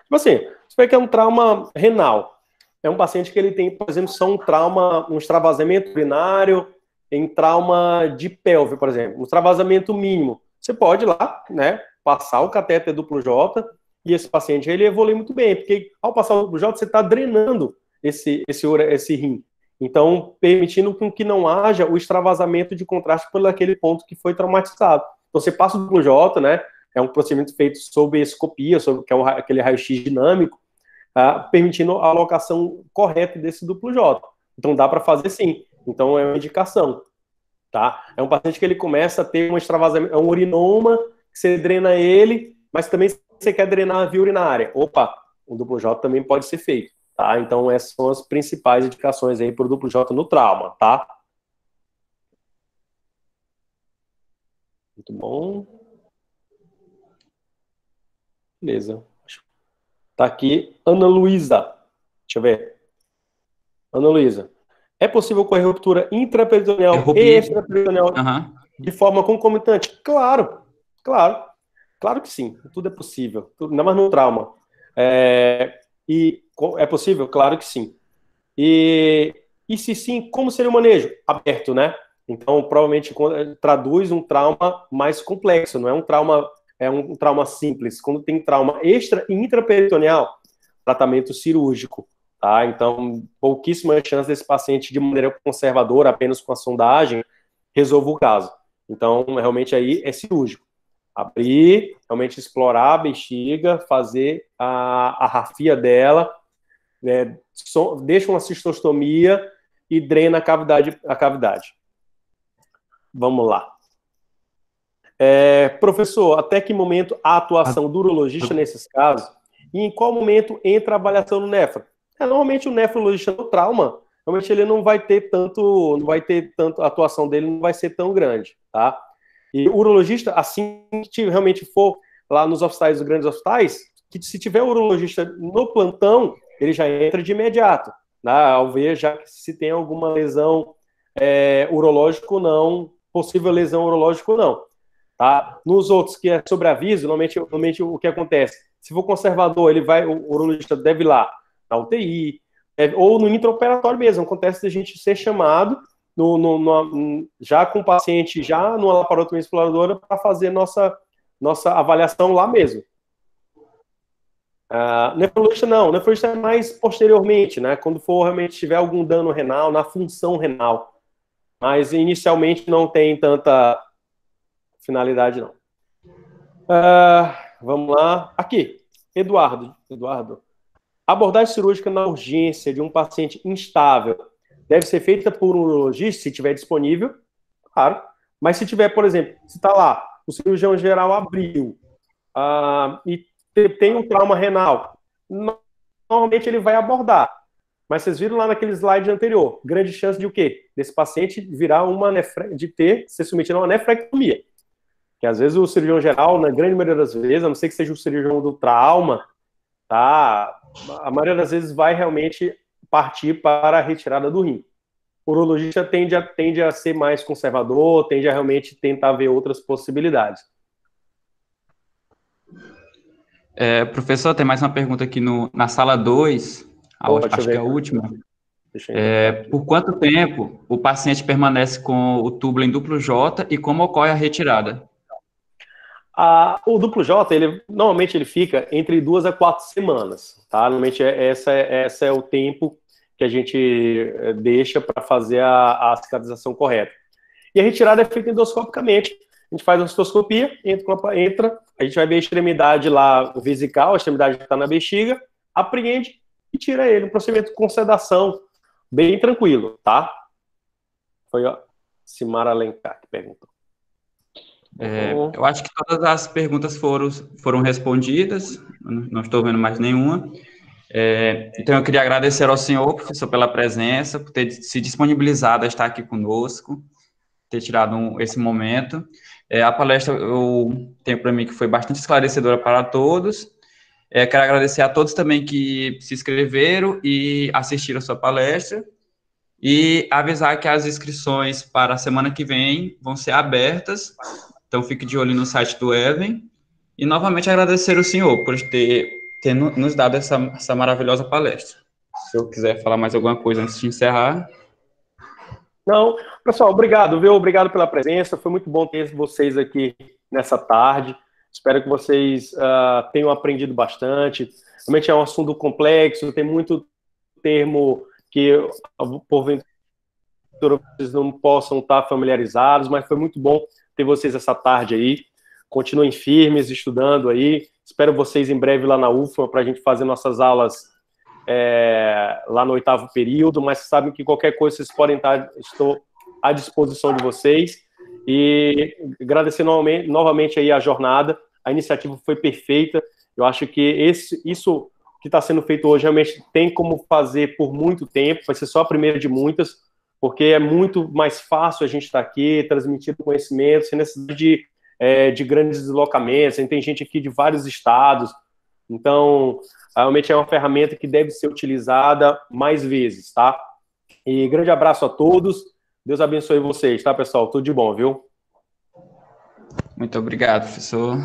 Tipo assim, você vê que é um trauma renal. É um paciente que ele tem, por exemplo, só um extravasamento urinário em trauma de pelve, por exemplo. Um extravasamento mínimo. Você pode ir lá, né, passar o catéter duplo J e esse paciente ele evolui muito bem, porque ao passar o duplo J você está drenando esse rim. Então, permitindo que não haja o extravasamento de contraste por aquele ponto que foi traumatizado. Então, você passa o duplo J, né? É um procedimento feito sob escopia, que é aquele raio-x dinâmico, permitindo a alocação correta desse duplo J. Então, dá para fazer sim. Então, é uma indicação. Tá? É um paciente que ele começa a ter um extravasamento, é um urinoma, que você drena ele, mas também você quer drenar a via urinária. Opa, o duplo J também pode ser feito. Tá? Então, essas são as principais indicações aí para o duplo J no trauma, tá? Muito bom. Beleza. Tá aqui, Ana Luísa. Deixa eu ver. Ana Luísa. É possível ocorrer ruptura intraperitoneal e extraperitoneal de forma concomitante? Claro, claro. Claro que sim. Tudo é possível. Ainda mais no trauma. E é possível? Claro que sim. E se sim, como seria o manejo? Aberto, né? Então, provavelmente traduz um trauma mais complexo, não é um trauma simples. Quando tem trauma extra e intraperitoneal, tratamento cirúrgico, tá? Então, pouquíssima chance desse paciente, de maneira conservadora, apenas com a sondagem, resolva o caso. Então, realmente aí é cirúrgico. Abrir, realmente explorar a bexiga, fazer a rafia dela, deixa uma cistostomia e drena a cavidade. Vamos lá. Professor, até que momento a atuação do urologista nesses casos e em qual momento entra a avaliação do nefro? Normalmente o nefrologista no trauma, realmente ele não vai ter tanto, a atuação dele não vai ser tão grande, tá? E o urologista, assim que realmente for lá nos hospitais, os grandes hospitais, que se tiver o urologista no plantão, ele já entra de imediato, né, ao ver já que se tem alguma lesão urológica ou não, possível lesão urológica ou não. Tá? Nos outros, que é sobre aviso, normalmente o que acontece? Se for conservador, o urologista deve ir lá na UTI, ou no intraoperatório mesmo, acontece de a gente ser chamado já com o paciente, já numa laparotomia exploradora, para fazer nossa avaliação lá mesmo. Nefrologista não, nefrologista é mais posteriormente, né? Quando for realmente tiver algum dano renal, na função renal. Mas inicialmente não tem tanta finalidade, não. Vamos lá. Aqui, Eduardo. Abordagem cirúrgica na urgência de um paciente instável deve ser feita por um urologista, se tiver disponível, claro. Mas se tiver, por exemplo, se está lá, o cirurgião geral abriu e tem um trauma renal, normalmente ele vai abordar. Mas vocês viram lá naquele slide anterior, grande chance de o quê? Desse paciente virar ser submetido a uma nefrectomia. Que às vezes o cirurgião geral, na grande maioria das vezes, a não ser que seja o cirurgião do trauma, tá? A maioria das vezes vai realmente partir para a retirada do rim. O urologista tende a ser mais conservador, tende a realmente tentar ver outras possibilidades. Professor, tem mais uma pergunta aqui na sala 2, acho que é a última. Por quanto tempo o paciente permanece com o túbulo em duplo J e como ocorre a retirada? O duplo J, normalmente ele fica entre 2 a 4 semanas, tá? Normalmente esse é o tempo que a gente deixa para fazer a cicatrização correta. E a retirada é feita endoscopicamente. A gente faz a cistoscopia, entra, a gente vai ver a extremidade lá vesical, a extremidade que está na bexiga, apreende e tira ele. Um procedimento com sedação, bem tranquilo, tá? Foi a Simara Alencar que perguntou. Eu acho que todas as perguntas foram respondidas, não estou vendo mais nenhuma. Então, eu queria agradecer ao senhor, professor, pela presença, por ter se disponibilizado a estar aqui conosco, ter tirado esse momento. A palestra, eu tenho para mim que foi bastante esclarecedora para todos. Quero agradecer a todos também que se inscreveram e assistiram a sua palestra, e avisar que as inscrições para a semana que vem vão ser abertas. Então, fique de olho no site do Even. E, novamente, agradecer ao senhor por ter nos dado essa maravilhosa palestra. Se eu quiser falar mais alguma coisa antes de encerrar. Não, pessoal, obrigado, viu? Obrigado pela presença. Foi muito bom ter vocês aqui nessa tarde. Espero que vocês tenham aprendido bastante. Realmente é um assunto complexo, tem muito termo que, porventura, vocês não possam estar familiarizados, mas foi muito bom ter vocês essa tarde aí. Continuem firmes, estudando aí. Espero vocês em breve lá na UFMA para a gente fazer nossas aulas lá no 8º período, mas sabem que qualquer coisa vocês podem estar, estou à disposição de vocês. E agradecer novamente aí a jornada. A iniciativa foi perfeita. Eu acho que isso que está sendo feito hoje realmente tem como fazer por muito tempo. Vai ser só a primeira de muitas, porque é muito mais fácil a gente estar aqui, transmitindo conhecimento, sem necessidade de grandes deslocamentos. A gente tem gente aqui de vários estados, então realmente é uma ferramenta que deve ser utilizada mais vezes, tá? E grande abraço a todos, Deus abençoe vocês, tá, pessoal? Tudo de bom, viu? Muito obrigado, professor.